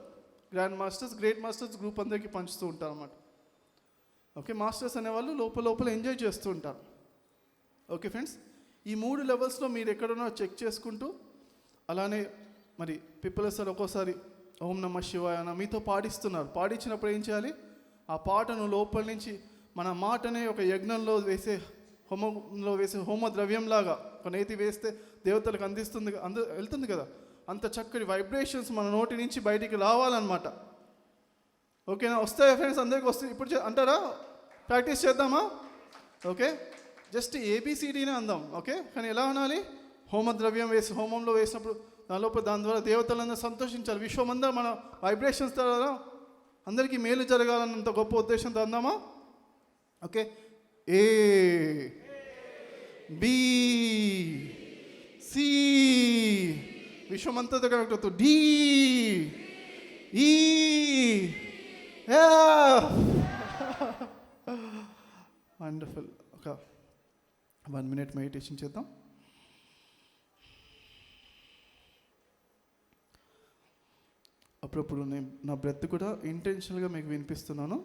Grand masters, great masters group అందరికీ పంచుతూ ఉంటారు అన్నమాట. ఓకే, మాస్టర్స్ అనేవాళ్ళు లోపల ఎంజాయ్ చేస్తూ ఉంటారు. ఓకే ఫ్రెండ్స్, ఈ 3 లెవెల్స్లో మీరు ఎక్కడున్నా చెక్ చేసుకుంటూ, అలానే మరి పిప్పల సార్ ఒక్కోసారి ఓం నమ శివాయ అని మీతో పాడిస్తున్నారు. పాడించినప్పుడు ఏం చేయాలి? ఆ పాటను లోపల నుంచి మన మాటనే ఒక యజ్ఞంలో వేసే హోమ ద్రవ్యంలాగా ఒక నేతి వేస్తే దేవతలకు వెళ్తుంది కదా, అంత చక్కటి వైబ్రేషన్స్ మన నోటి నుంచి బయటికి రావాలన్నమాట. ఓకేనా? వస్తాయా ఫ్రెండ్స్? అందరికి వస్తాయి. ఇప్పుడు అంటారా? ప్రాక్టీస్ చేద్దామా? ఓకే, జస్ట్ ABCDనే అందాం. ఓకే, కానీ ఎలా అనాలి? హోమద్రవ్యం హోమంలో వేసినప్పుడు దాని ద్వారా దేవతలందరూ సంతోషించాలి. విశ్వమంతా మన వైబ్రేషన్స్ ద్వారా అందరికీ మేలు జరగాలన్నంత గొప్ప ఉద్దేశంతో అందామా? ఓకే, ABCD విశ్వమంతా కనెక్ట్ అవుతుంది. DEF wonderful. ఒక 1 minute మెడిటేషన్ చేద్దాం. అప్పుడప్పుడు నేను నా బ్రెత్ కూడా ఇంటెన్షనల్గా మీకు వినిపిస్తున్నాను.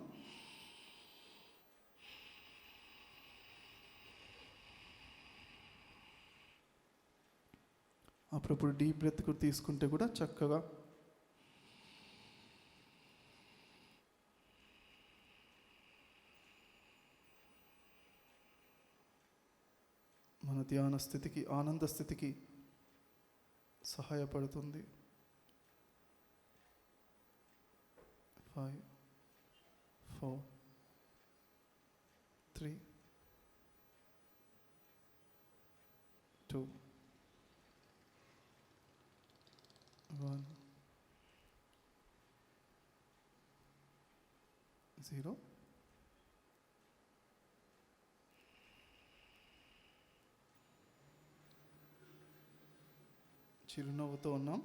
అప్పుడప్పుడు డీప్ బ్రెత్ కూడా తీసుకుంటే కూడా చక్కగా మన ధ్యాన స్థితికి, ఆనంద స్థితికి సహాయపడుతుంది. 5 4 3 2 1 0. చిరునవ్వుతో ఉన్నాం.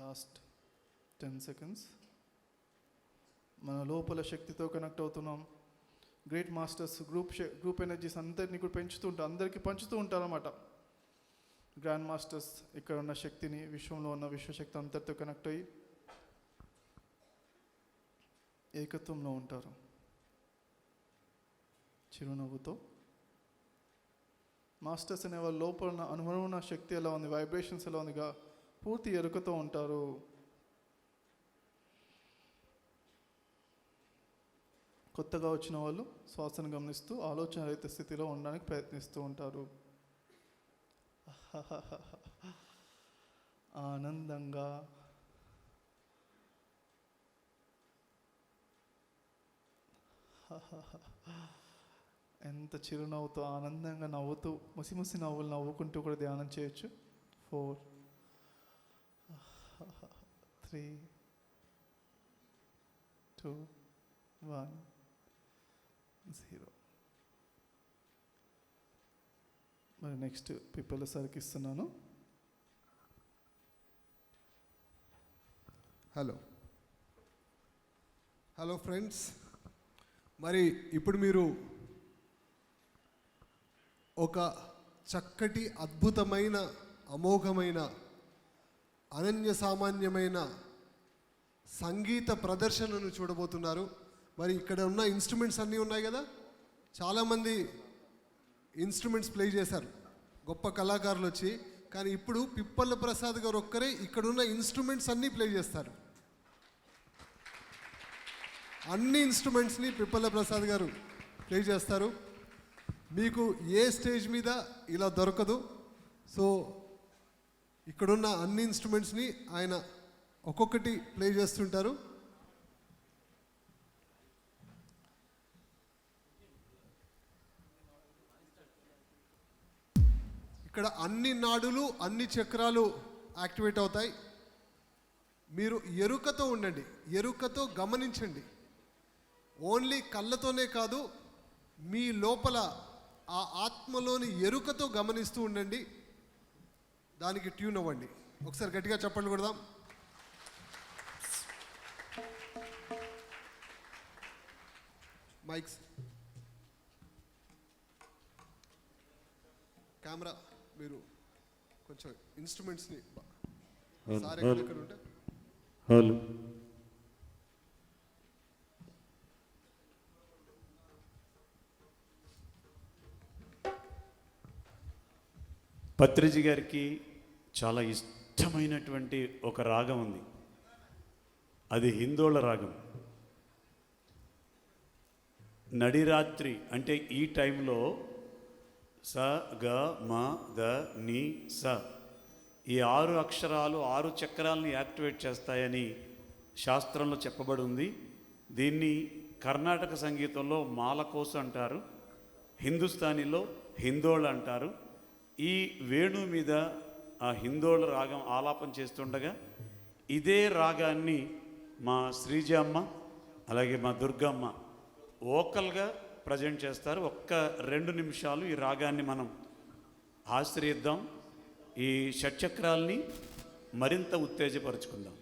Last 10 seconds. మన లోపల శక్తితో కనెక్ట్ అవుతున్నాం. గ్రేట్ మాస్టర్స్ గ్రూప్ ఎనర్జీస్ అందరినీ కూడా అందరికీ పంచుతూ ఉంటారన్నమాట. గ్రాండ్ మాస్టర్స్ ఇక్కడ ఉన్న శక్తిని, విశ్వంలో ఉన్న విశ్వశక్తి అంతటితో కనెక్ట్ అయ్యి ఏకత్వంలో ఉంటారు. చిరునవ్వుతో మాస్టర్స్ అనే వాళ్ళ లోపల అనుభవం శక్తి ఎలా ఉంది, వైబ్రేషన్స్ ఎలా ఉందిగా పూర్తి ఎరుకతో ఉంటారు. కొత్తగా వచ్చిన వాళ్ళు శ్వాసను గమనిస్తూ ఆలోచన రహిత స్థితిలో ఉండడానికి ప్రయత్నిస్తూ ఉంటారు. ఆనందంగా ఎంత చిరునవ్వుతో ఆనందంగా నవ్వుతూ ముసిముసి నవ్వులు నవ్వుకుంటూ కూడా ధ్యానం చేయొచ్చు. 4 3 2 1 0. మరి నెక్స్ట్ పిప్పల సార్కి ఇస్తున్నాను. హలో ఫ్రెండ్స్, మరి ఇప్పుడు మీరు ఒక చక్కటి అద్భుతమైన అమోఘమైన అనన్య సామాన్యమైన సంగీత ప్రదర్శనను చూడబోతున్నారు. మరి ఇక్కడ ఉన్న ఇన్స్ట్రుమెంట్స్ అన్నీ ఉన్నాయి కదా, చాలామంది ఇన్స్ట్రుమెంట్స్ ప్లే చేశారు గొప్ప కళాకారులు వచ్చి. కానీ ఇప్పుడు పిప్పల ప్రసాద్ గారు ఒక్కరే ఇక్కడున్న ఇన్స్ట్రుమెంట్స్ అన్నీ ప్లే చేస్తారు. అన్ని ఇన్స్ట్రుమెంట్స్ని పిప్పల ప్రసాద్ గారు ప్లే చేస్తారు. మీకు ఏ స్టేజ్ మీద ఇలా దొరకదు. సో ఇక్కడున్న అన్ని ఇన్స్ట్రుమెంట్స్ని ఆయన ఒక్కొక్కటి ప్లే చేస్తుంటారు. ఇక్కడ అన్ని నాడులు అన్ని చక్రాలు యాక్టివేట్ అవుతాయి. మీరు ఎరుకతో ఉండండి, ఎరుకతో గమనించండి. ఓన్లీ కళ్ళతోనే కాదు, మీ లోపల ఆ ఆత్మలోని ఎరుకతో గమనిస్తూ ఉండండి. దానికి ట్యూన్ అవ్వండి. ఒకసారి గట్టిగా చప్పట్లు కొడదాం. మైక్స్, కెమెరా, మీరు కొంచెం ఇన్స్ట్రుమెంట్స్ని సార్ ఎక్కడ ఉంటే హలో. పత్రిజీ గారికి చాలా ఇష్టమైనటువంటి ఒక రాగం ఉంది, అది హిందోళ రాగం. నడిరాత్రి అంటే ఈ టైంలో స గ మ ద ని స ఈ 6 అక్షరాలు 6 చక్రాలని యాక్టివేట్ చేస్తాయని శాస్త్రంలో చెప్పబడి ఉంది. దీన్ని కర్ణాటక సంగీతంలో మాలకోసు అంటారు, హిందుస్థానీలో హిందోళ అంటారు. ఈ వేణు మీద ఆ హిందోళ రాగం ఆలాపన చేస్తుండగా ఇదే రాగాన్ని మా శ్రీజ అమ్మ అలాగే మా దుర్గమ్మ వోకల్గా ప్రజెంట్ చేస్తారు. ఒక్క 2 నిమిషాలు ఈ రాగాన్ని మనం ఆశ్రయిద్దాం, ఈ షట్చక్రాల్ని మరింత ఉత్తేజపరుచుకుందాం.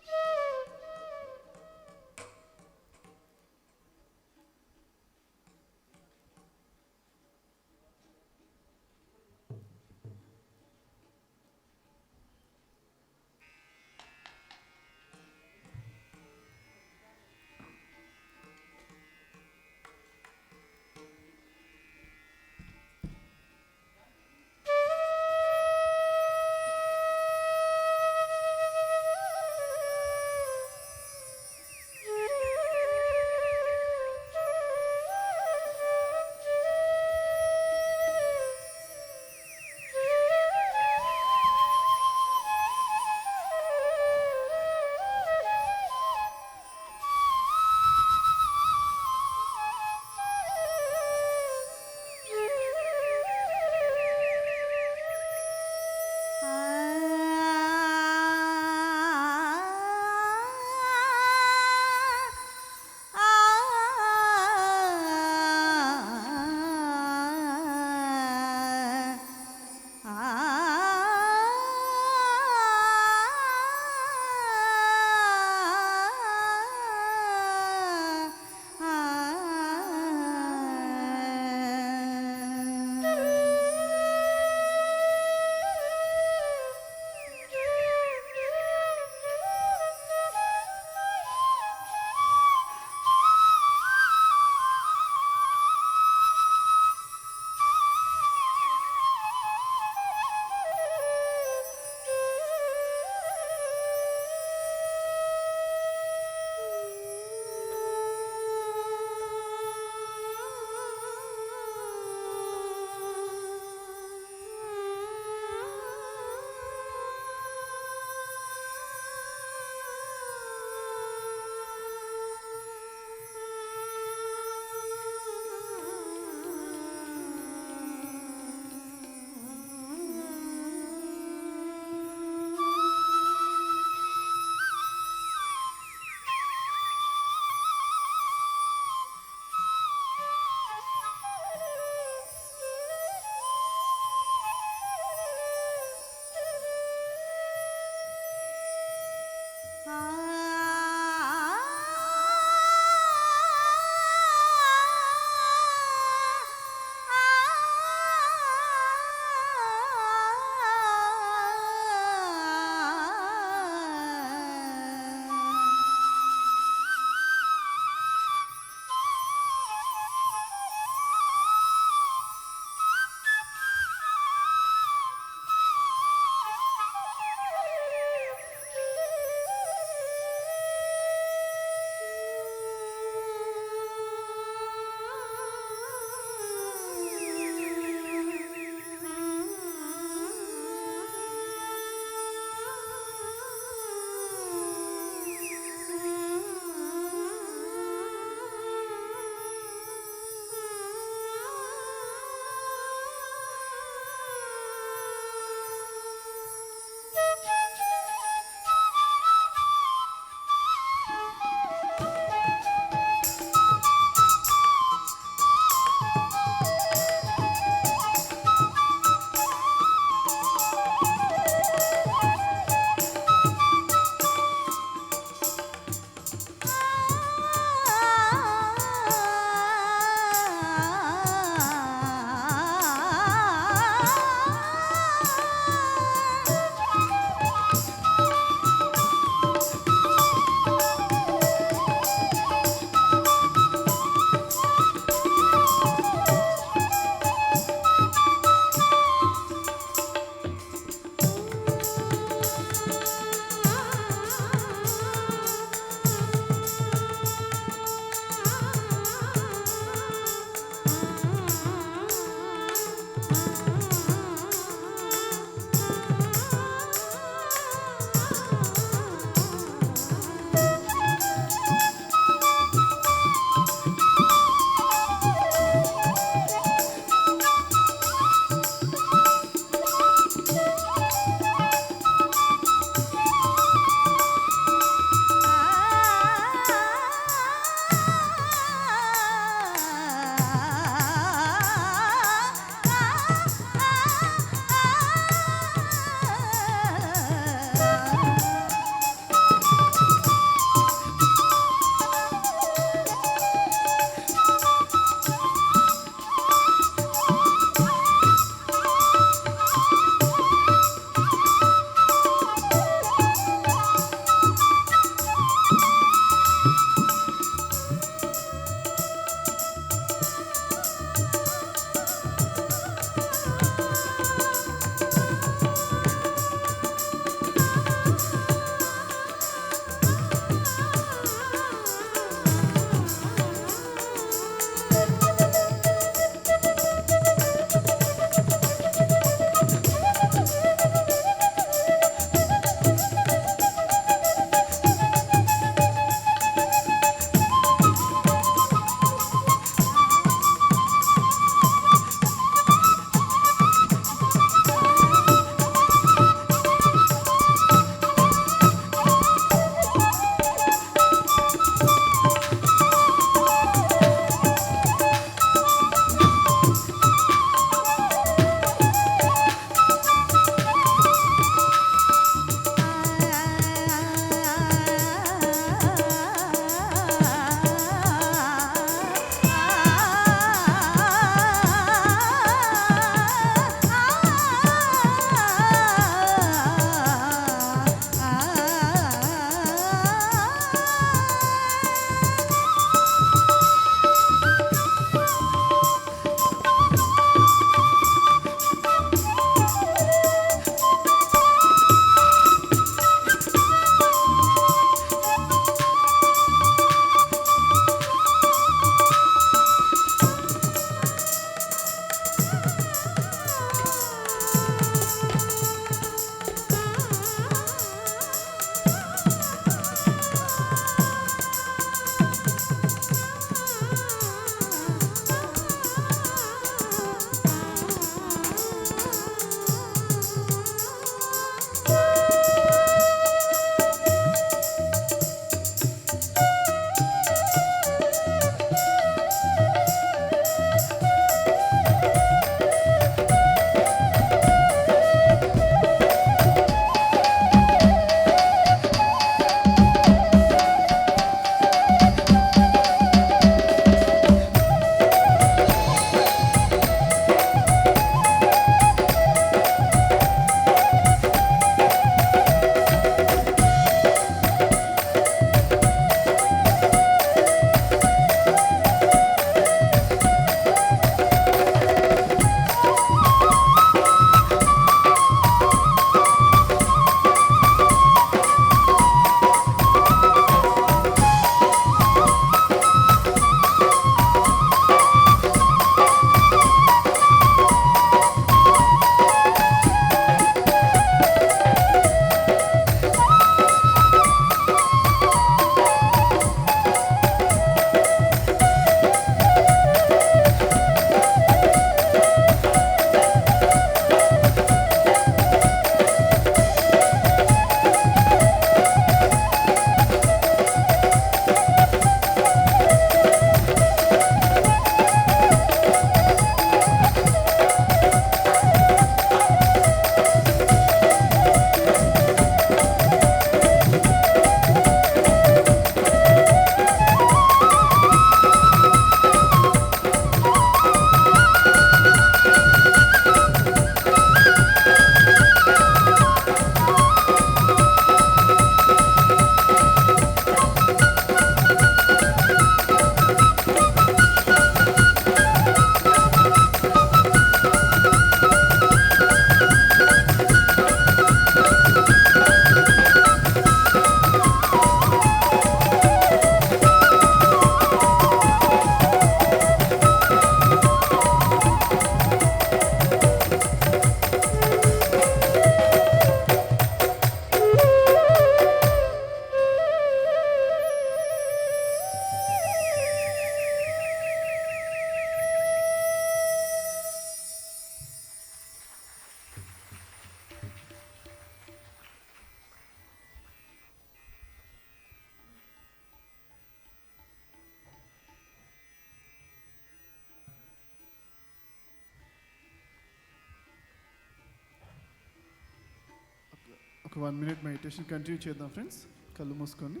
ఒక 1 minute మెడిటేషన్ కంటిన్యూ చేద్దాం ఫ్రెండ్స్. కళ్ళు మూసుకొని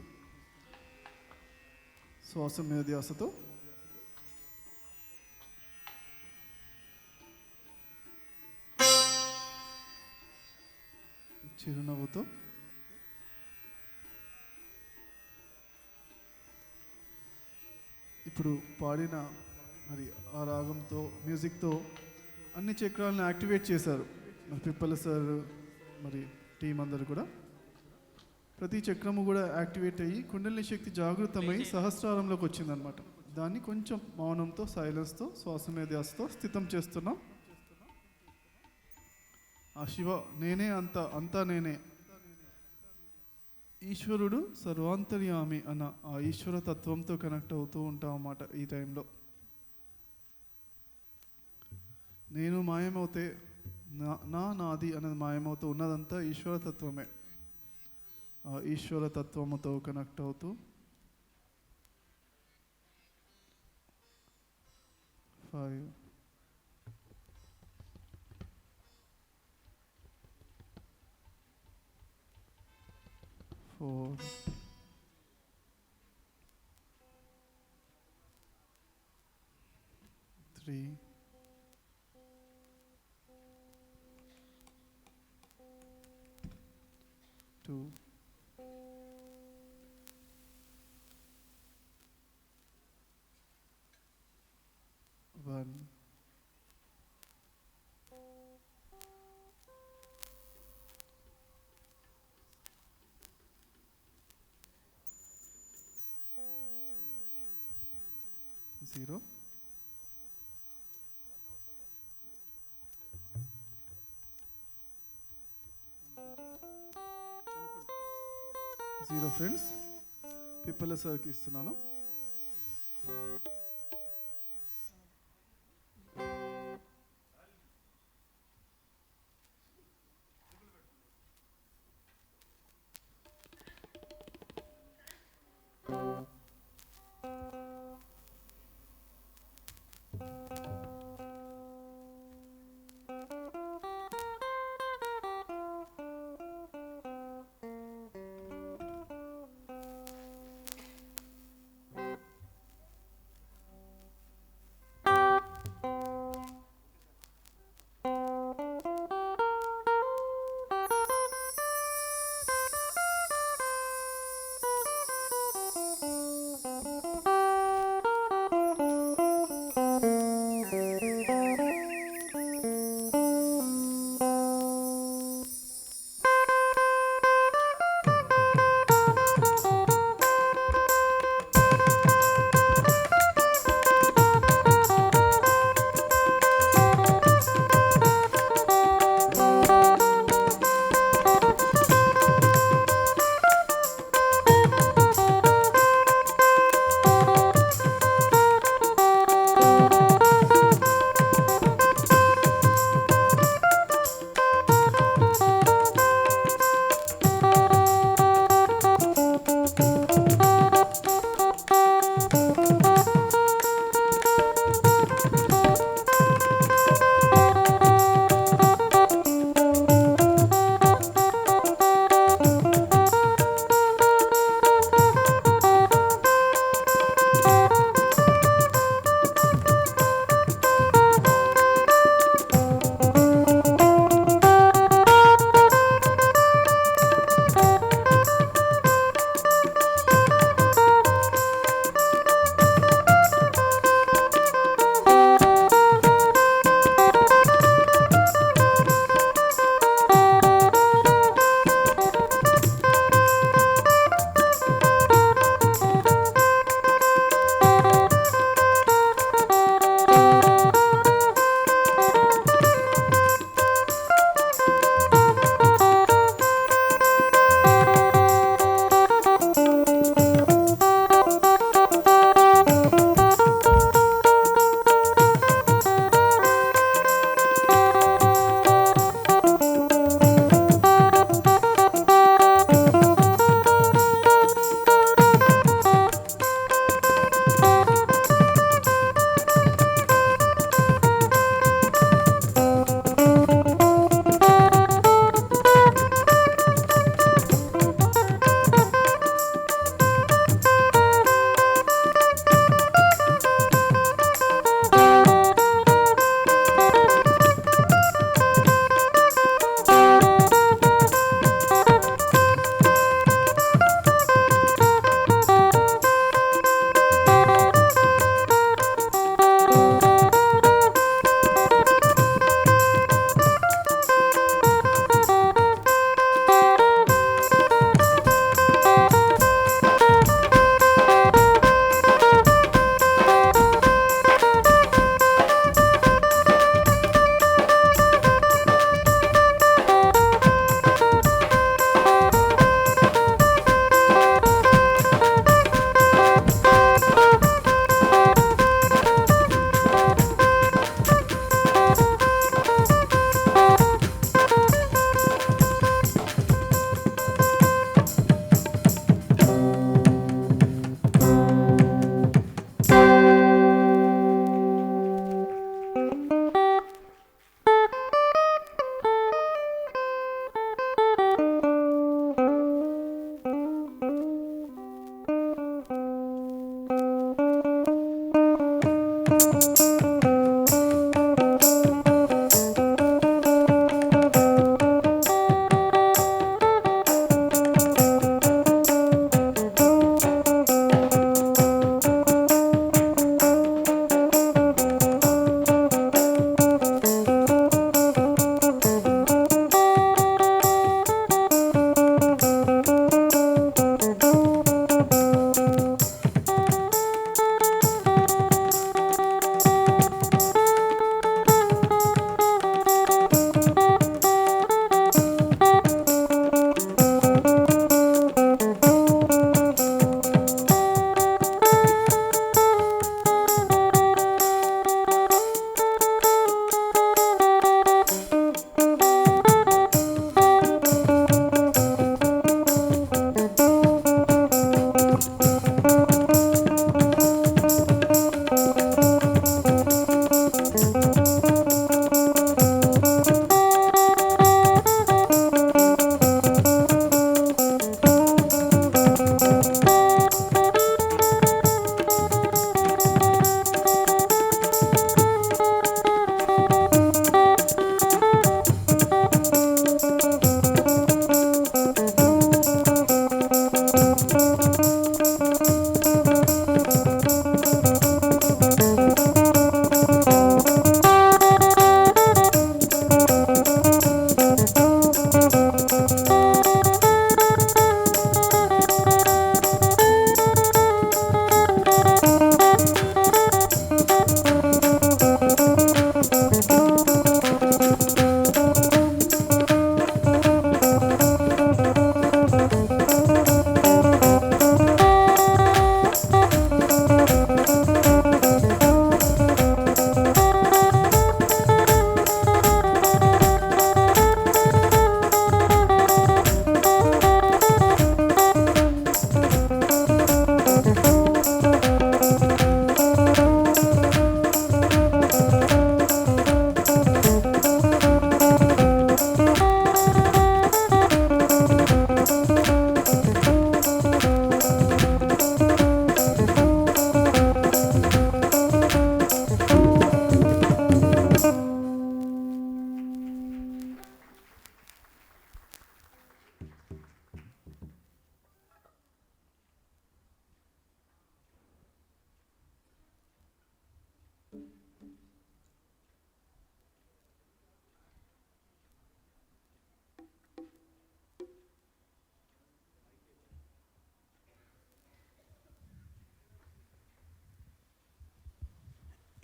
శ్వాస మీద ధ్యాసతో చిరునవ్వుతో ఇప్పుడు పాడిన మరి ఆ రాగంతో మ్యూజిక్తో అన్ని చక్రాలను యాక్టివేట్ చేశారు మరి పిప్పల సార్ మరి టీం అందరు కూడా. ప్రతి చక్రము కూడా యాక్టివేట్ అయ్యి కుండలిని శక్తి జాగృతమై సహస్రారంలోకి వచ్చిందనమాట. దాన్ని కొంచెం మౌనంతో సైలెన్స్తో శ్వాస మీద ధ్యాసతో స్థితం చేస్తున్నాం. ఆ శివ నేనే అంతా నేనే, ఈశ్వరుడు సర్వాంతర్యామి అన్న ఆ ఈశ్వర తత్వంతో కనెక్ట్ అవుతూ ఉంటాం అన్నమాట. ఈ టైంలో నేను మాయమవుతే నాది అనేది మాయమవుతూ ఉన్నదంతా ఈశ్వర తత్వమే. ఆ ఈశ్వర తత్వముతో కనెక్ట్ అవుతూ 5 4 3 2 1. Zero. Zero friends. పిప్పల సార్కి ఇస్తున్నాను.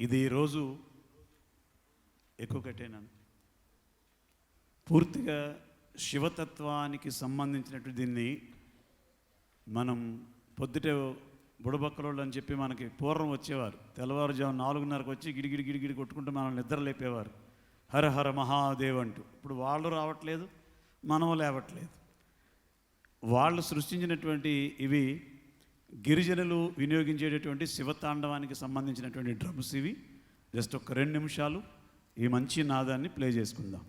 ఇది ఈరోజు ఎక్కువ కట్టేనాను పూర్తిగా శివతత్వానికి సంబంధించినట్టు దీన్ని మనం పొద్దుటే బుడబక్కలోళ్ళు అని చెప్పి మనకి పూర్వం వచ్చేవారు. తెల్లవారుజాము 4:30కు వచ్చి గిడిగిడి గిడిగిడి కొట్టుకుంటూ మనల్ని నిద్ర లేపేవారు, హర హర మహాదేవ్ అంటూ. ఇప్పుడు వాళ్ళు రావట్లేదు, మనం లేవట్లేదు. వాళ్ళు సృష్టించినటువంటి ఇవి గిరిజనులు వినియోగించేటటువంటి శివతాండవానికి సంబంధించినటువంటి డ్రమ్స్ ఇవి. జస్ట్ ఒక 2 నిమిషాలు ఈ మంచి నాదాన్ని ప్లే చేసుకుందాం.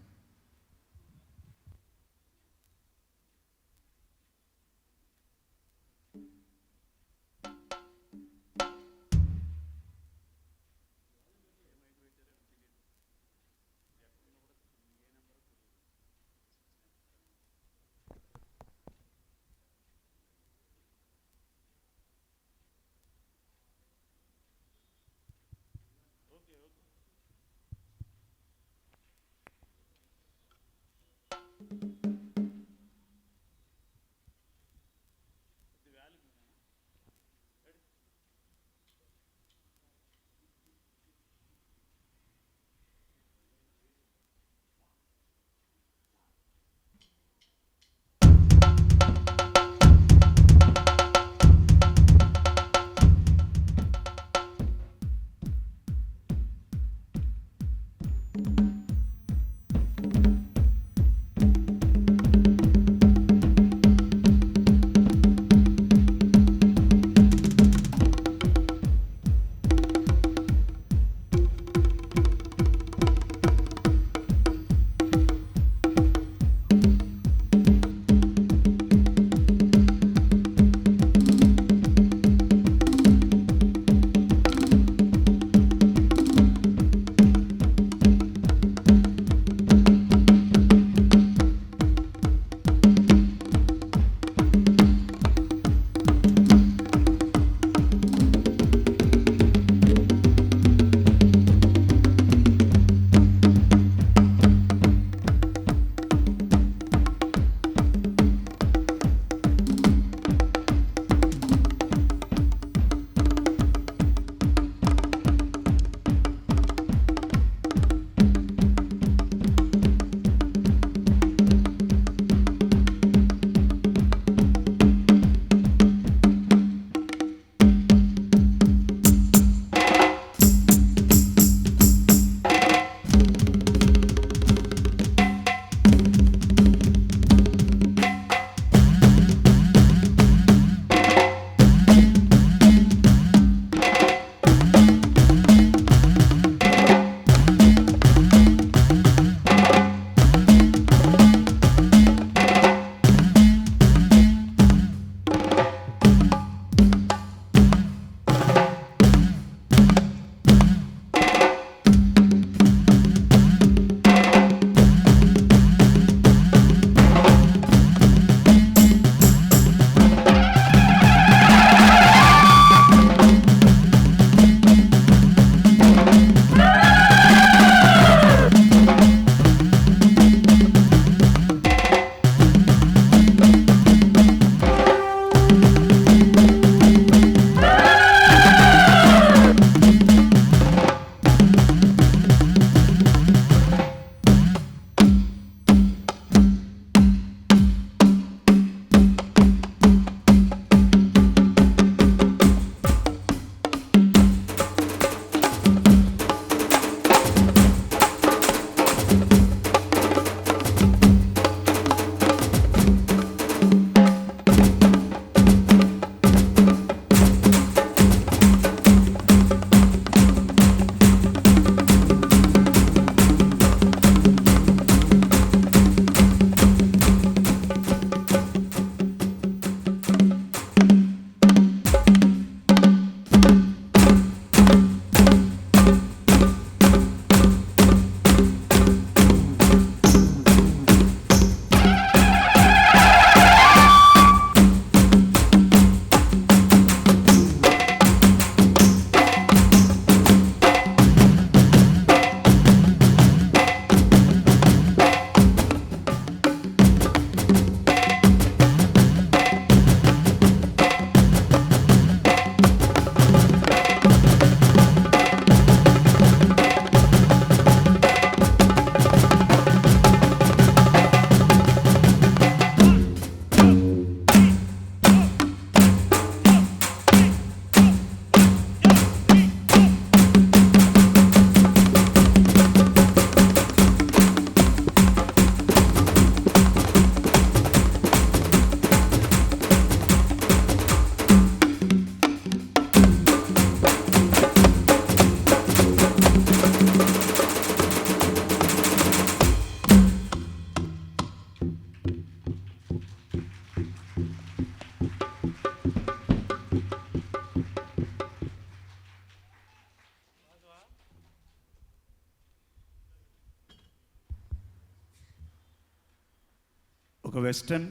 ఒక వెస్టర్న్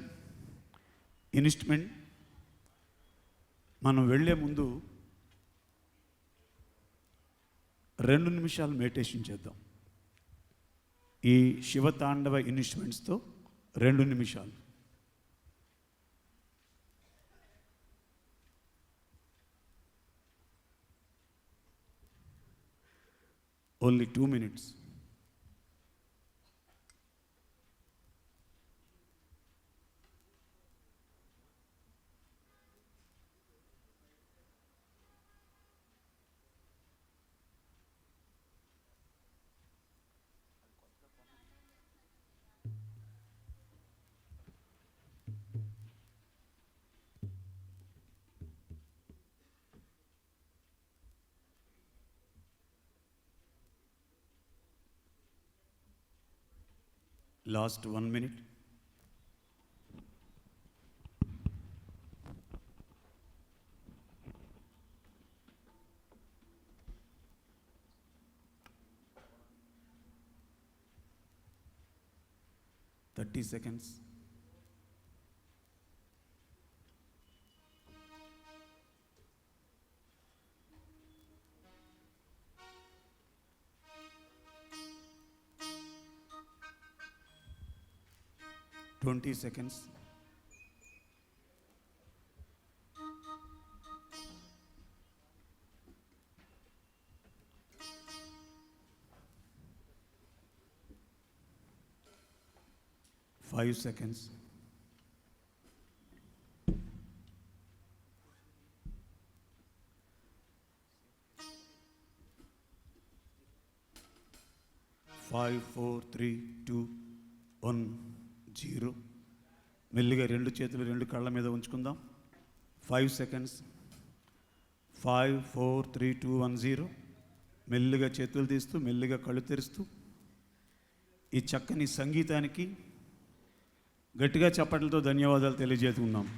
ఇన్స్ట్రుమెంట్. మనం వెళ్ళే ముందు 2 నిమిషాలు మెడిటేషన్ చేద్దాం. ఈ శివతాండవ ఇన్స్ట్రుమెంట్స్తో 2 నిమిషాలు. Only 2 minutes. Last 1 minute. Thirty seconds. Twenty seconds. Five seconds. Five, 4, 3, 2, 1, 0. మెల్లిగా 2 చేతులు 2 కళ్ళ మీద ఉంచుకుందాం. 5 seconds. 5, 4, 3, 2, 1, 0. మెల్లిగా చేతులు తీస్తూ మెల్లిగా కళ్ళు తెరుస్తూ ఈ చక్కని సంగీతానికి గట్టిగా చప్పట్లతో ధన్యవాదాలు తెలియజేస్తున్నాం.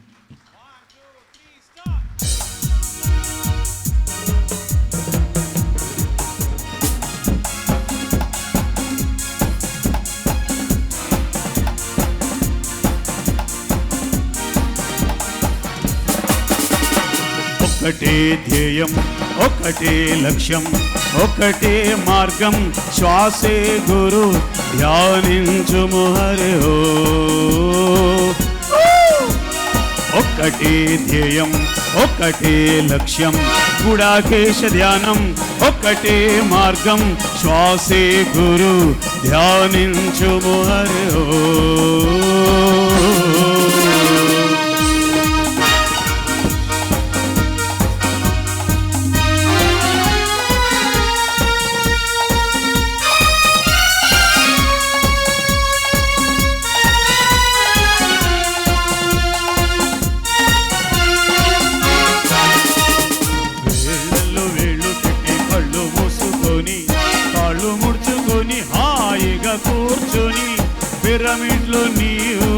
ఒకటే ధ్యేయం, ఒకటే లక్ష్యం, ఒకటే మార్గం, శ్వాసే గురు ధ్యానించుము హరి ఓ. ఒకటే ధ్యేయం, ఒకటే లక్ష్యం, గుడాకేశ ధ్యానం, ఒకటే మార్గం, శ్వాసే గురు ధ్యానించుము హరి ఓ. కూర్చొని పిరమిడ్లో నీవు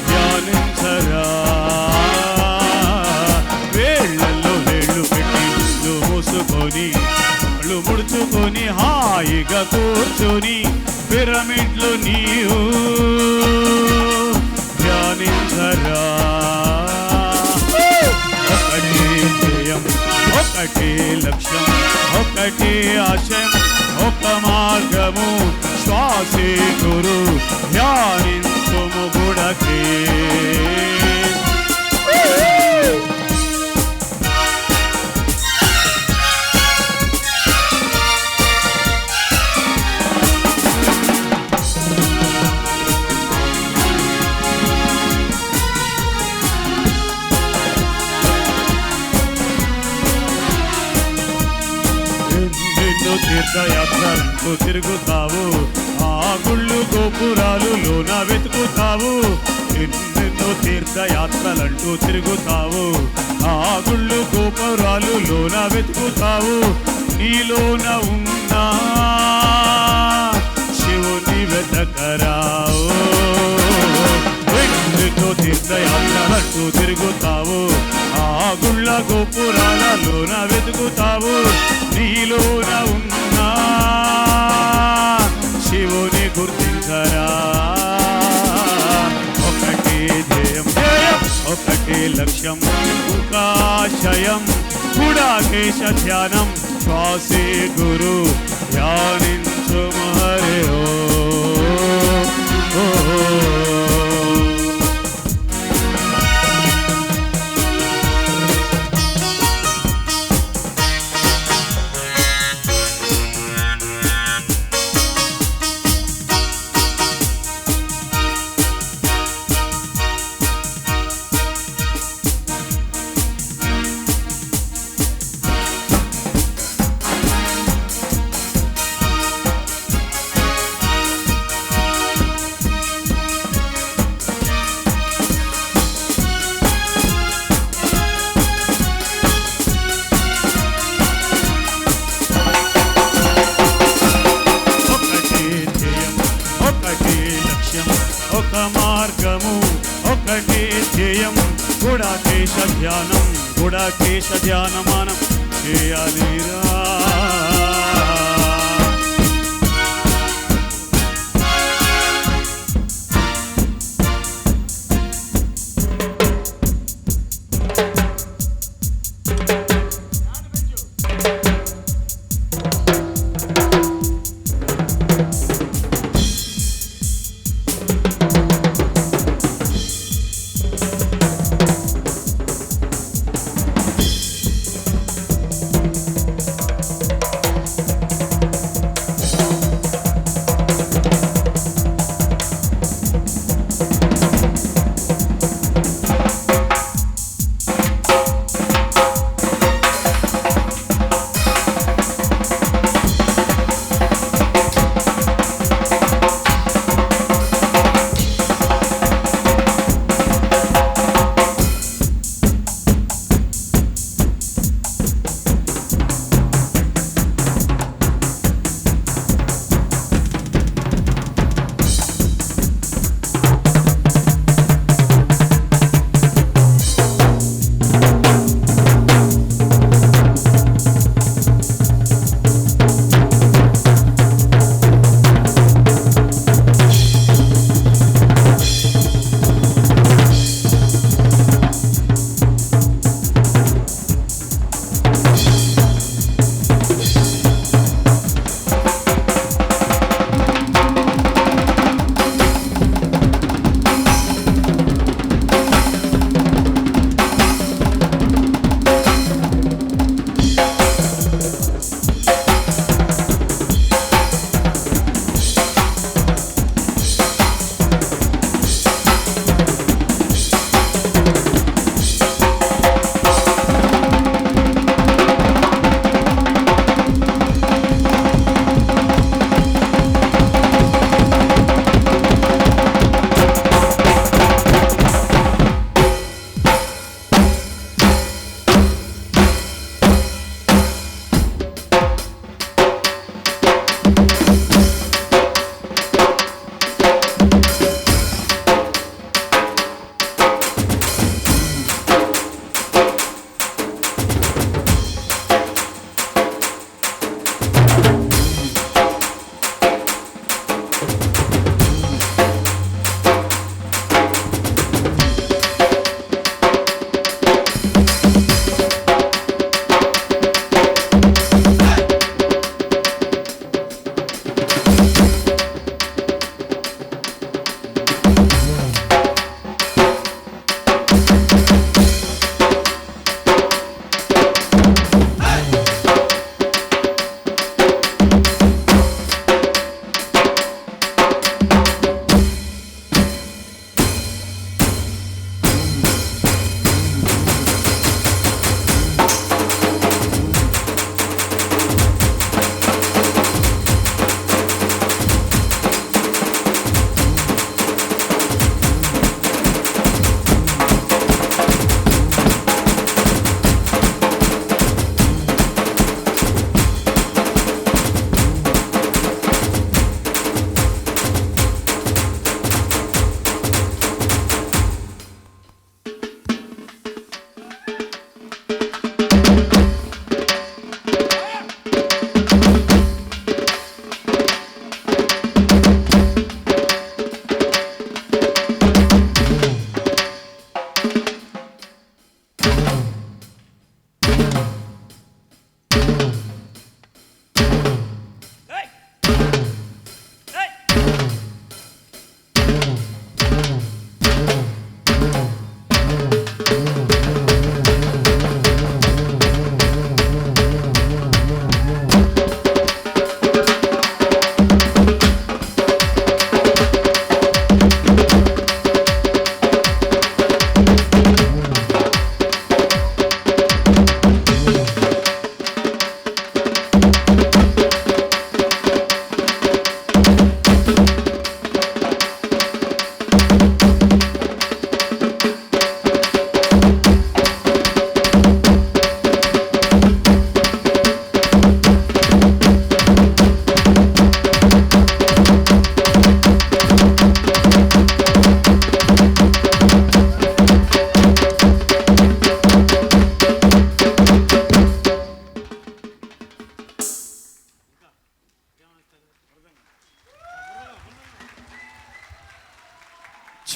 ధ్యానించరా. వేళ్ళల్లో వేళ్ళు పెట్టి ముళ్ళు మూసుకొని కళ్ళు ముడుచుకొని హాయిగా కూర్చొని పిరమిడ్లో నీవు ధ్యానించరా. ఒకటే ధ్యేయం, ఒకటే లక్ష్యం, ఒకటే ఆశయం, ఒక మార్గము, శ్వాసే గురు ధ్యానించుము గుడకే. తీర్థయాత్రలంటూ తిరుగుతావు, ఆ గుళ్ళు గోపురాలు లోన వెతుకుతావు. ఎన్నెన్నో తీర్థయాత్రలంటూ తిరుగుతావు, ఆ గుళ్ళు గోపురాలు లోన వెతుకుతావు. నీలోన ఉన్నా శివుని వెతకరావు. ఎన్నెన్నో తీర్థయాత్రలంటూ తిరుగుతావు, ఆ గుళ్ళ గోపురాలలోన వెతుకుతావు. నీలోన ఉన్నా శివుని గుర్తించరా. లక్ష్యం ముఖాశయం గుడాకేశ ధ్యానం శ్వాసే గురు ధ్యానించు హరే ఓ ఒక మార్గము ఒకటే ధ్యేయం గుడాకేశ ధ్యానం మనం చేయాలిరా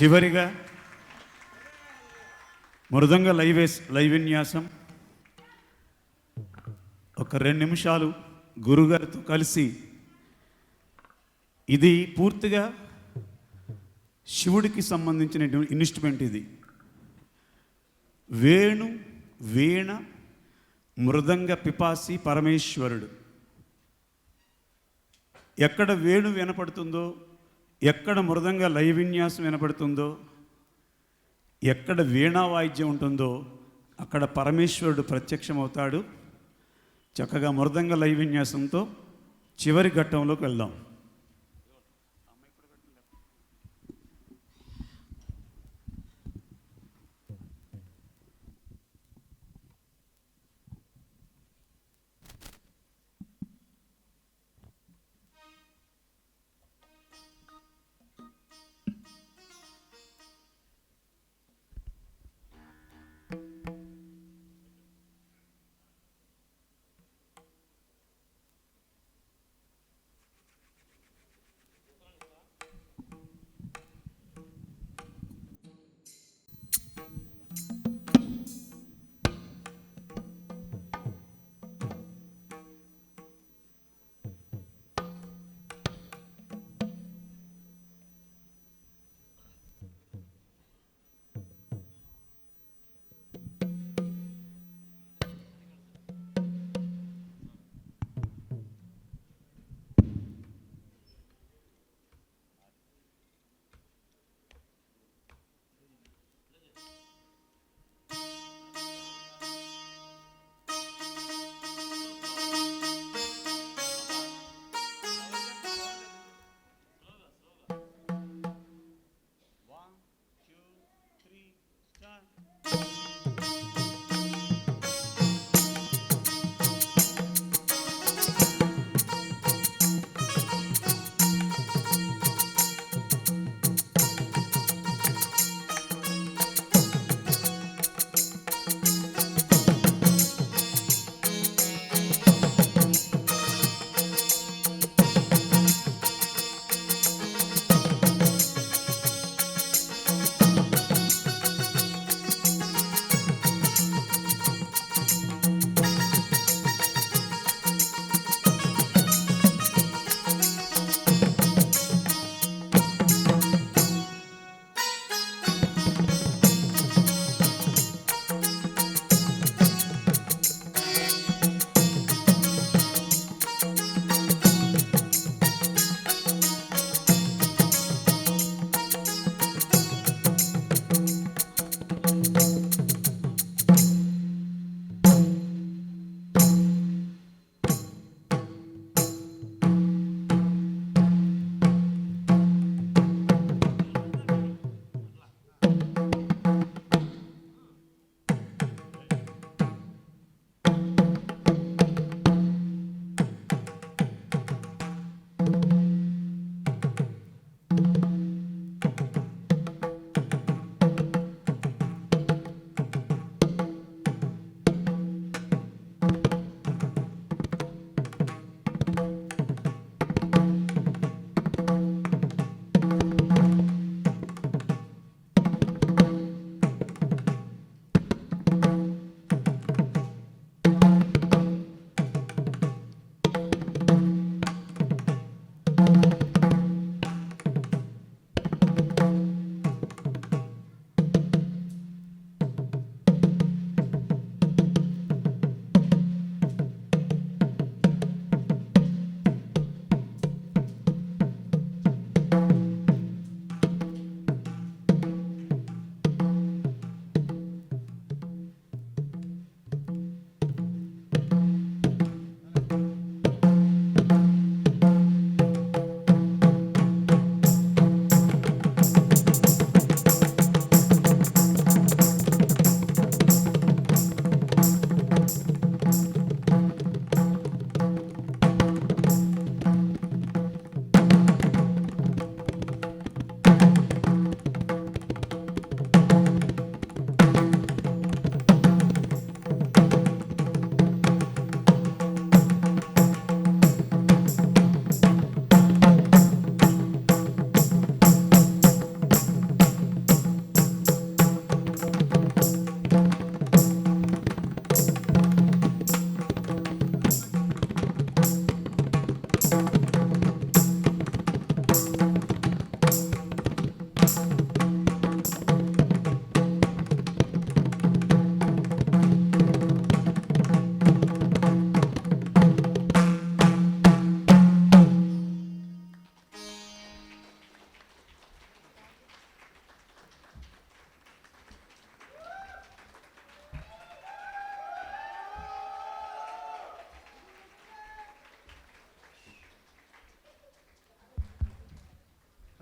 చివరిగా మృదంగ లైవ్ విన్యాసం ఒక 2 నిమిషాలు గురుగారితో కలిసి, ఇది పూర్తిగా శివుడికి సంబంధించిన ఇన్స్ట్రుమెంట్. ఇది వేణు, వీణ, మృదంగ పిపాసి పరమేశ్వరుడు. ఎక్కడ వేణు వినపడుతుందో, ఎక్కడ మృదంగ లయ విన్యాసం వినపడుతుందో, ఎక్కడ వీణా వాయిద్యం ఉంటుందో అక్కడ పరమేశ్వరుడు ప్రత్యక్షమవుతాడు. చక్కగా మృదంగ లయ విన్యాసంతో చివరి ఘట్టంలోకి వెళ్దాం.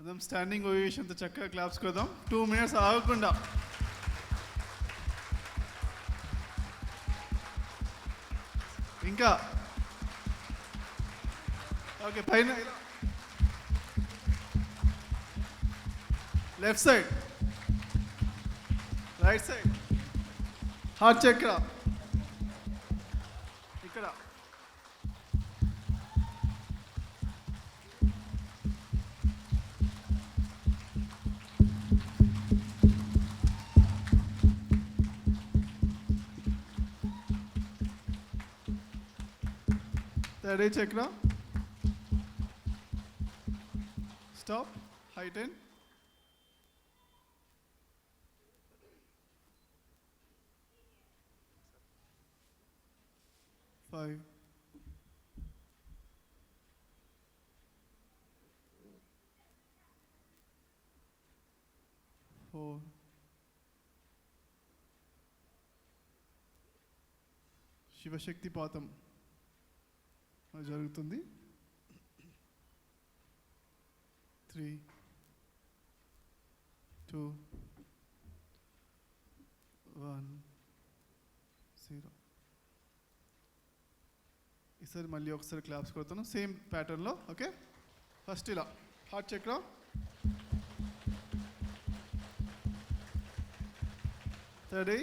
అదం స్టాండింగ్ ఓవేషన్తో చక్కగా క్లాప్స్ కొద్దాం 2 minutes ఆగకుండా. ఇంకా ఓకే, పైన left side, right side, heart చక్ర ఇక్కడ, థర్డ్ ఐ చక్ర, స్టాప్, హైటెన్, ఫైవ్, 4, శివశక్తి పాతం అది జరుగుతుంది. 3, 2, 1, 0. ఈసారి మళ్ళీ ఒకసారి క్లాప్స్ కొడతాను సేమ్ ప్యాటర్న్లో. ఓకే, ఫస్ట్ ఇలా హార్ట్ చక్ర, థర్డ్ ఐ,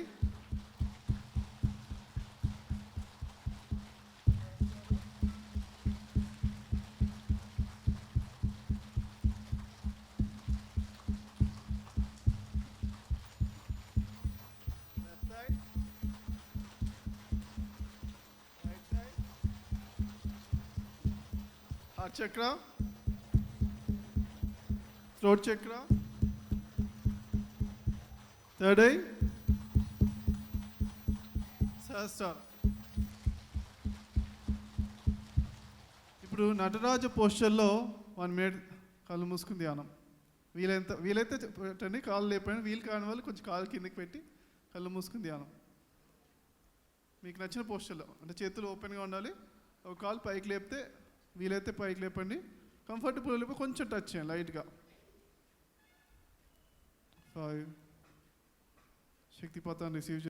హార్ట్ చక్ర, థ్రోట్ చక్ర, థర్డ్ ఐ, సహస్రార. ఇప్పుడు నటరాజ పోస్చర్లో 1 minute కళ్ళు మూసుకుని ధ్యానం. వీలైతే పెట్టండి, కాళ్ళు లేపండి. వీలు కాని వాళ్ళు కొంచెం కాలు కిందకి పెట్టి కళ్ళు మూసుకుని ధ్యానం. మీకు నచ్చిన పోస్చర్లో, అంటే చేతులు ఓపెన్గా ఉండాలి. ఒక కాలు పైకి లేపితే వీలైతే పైకి లేపండి. కంఫర్టబుల్ లేకపోతే కొంచెం టచ్ చేయండి లైట్గా. 5, శక్తిపాతాన్ని రిసీవ్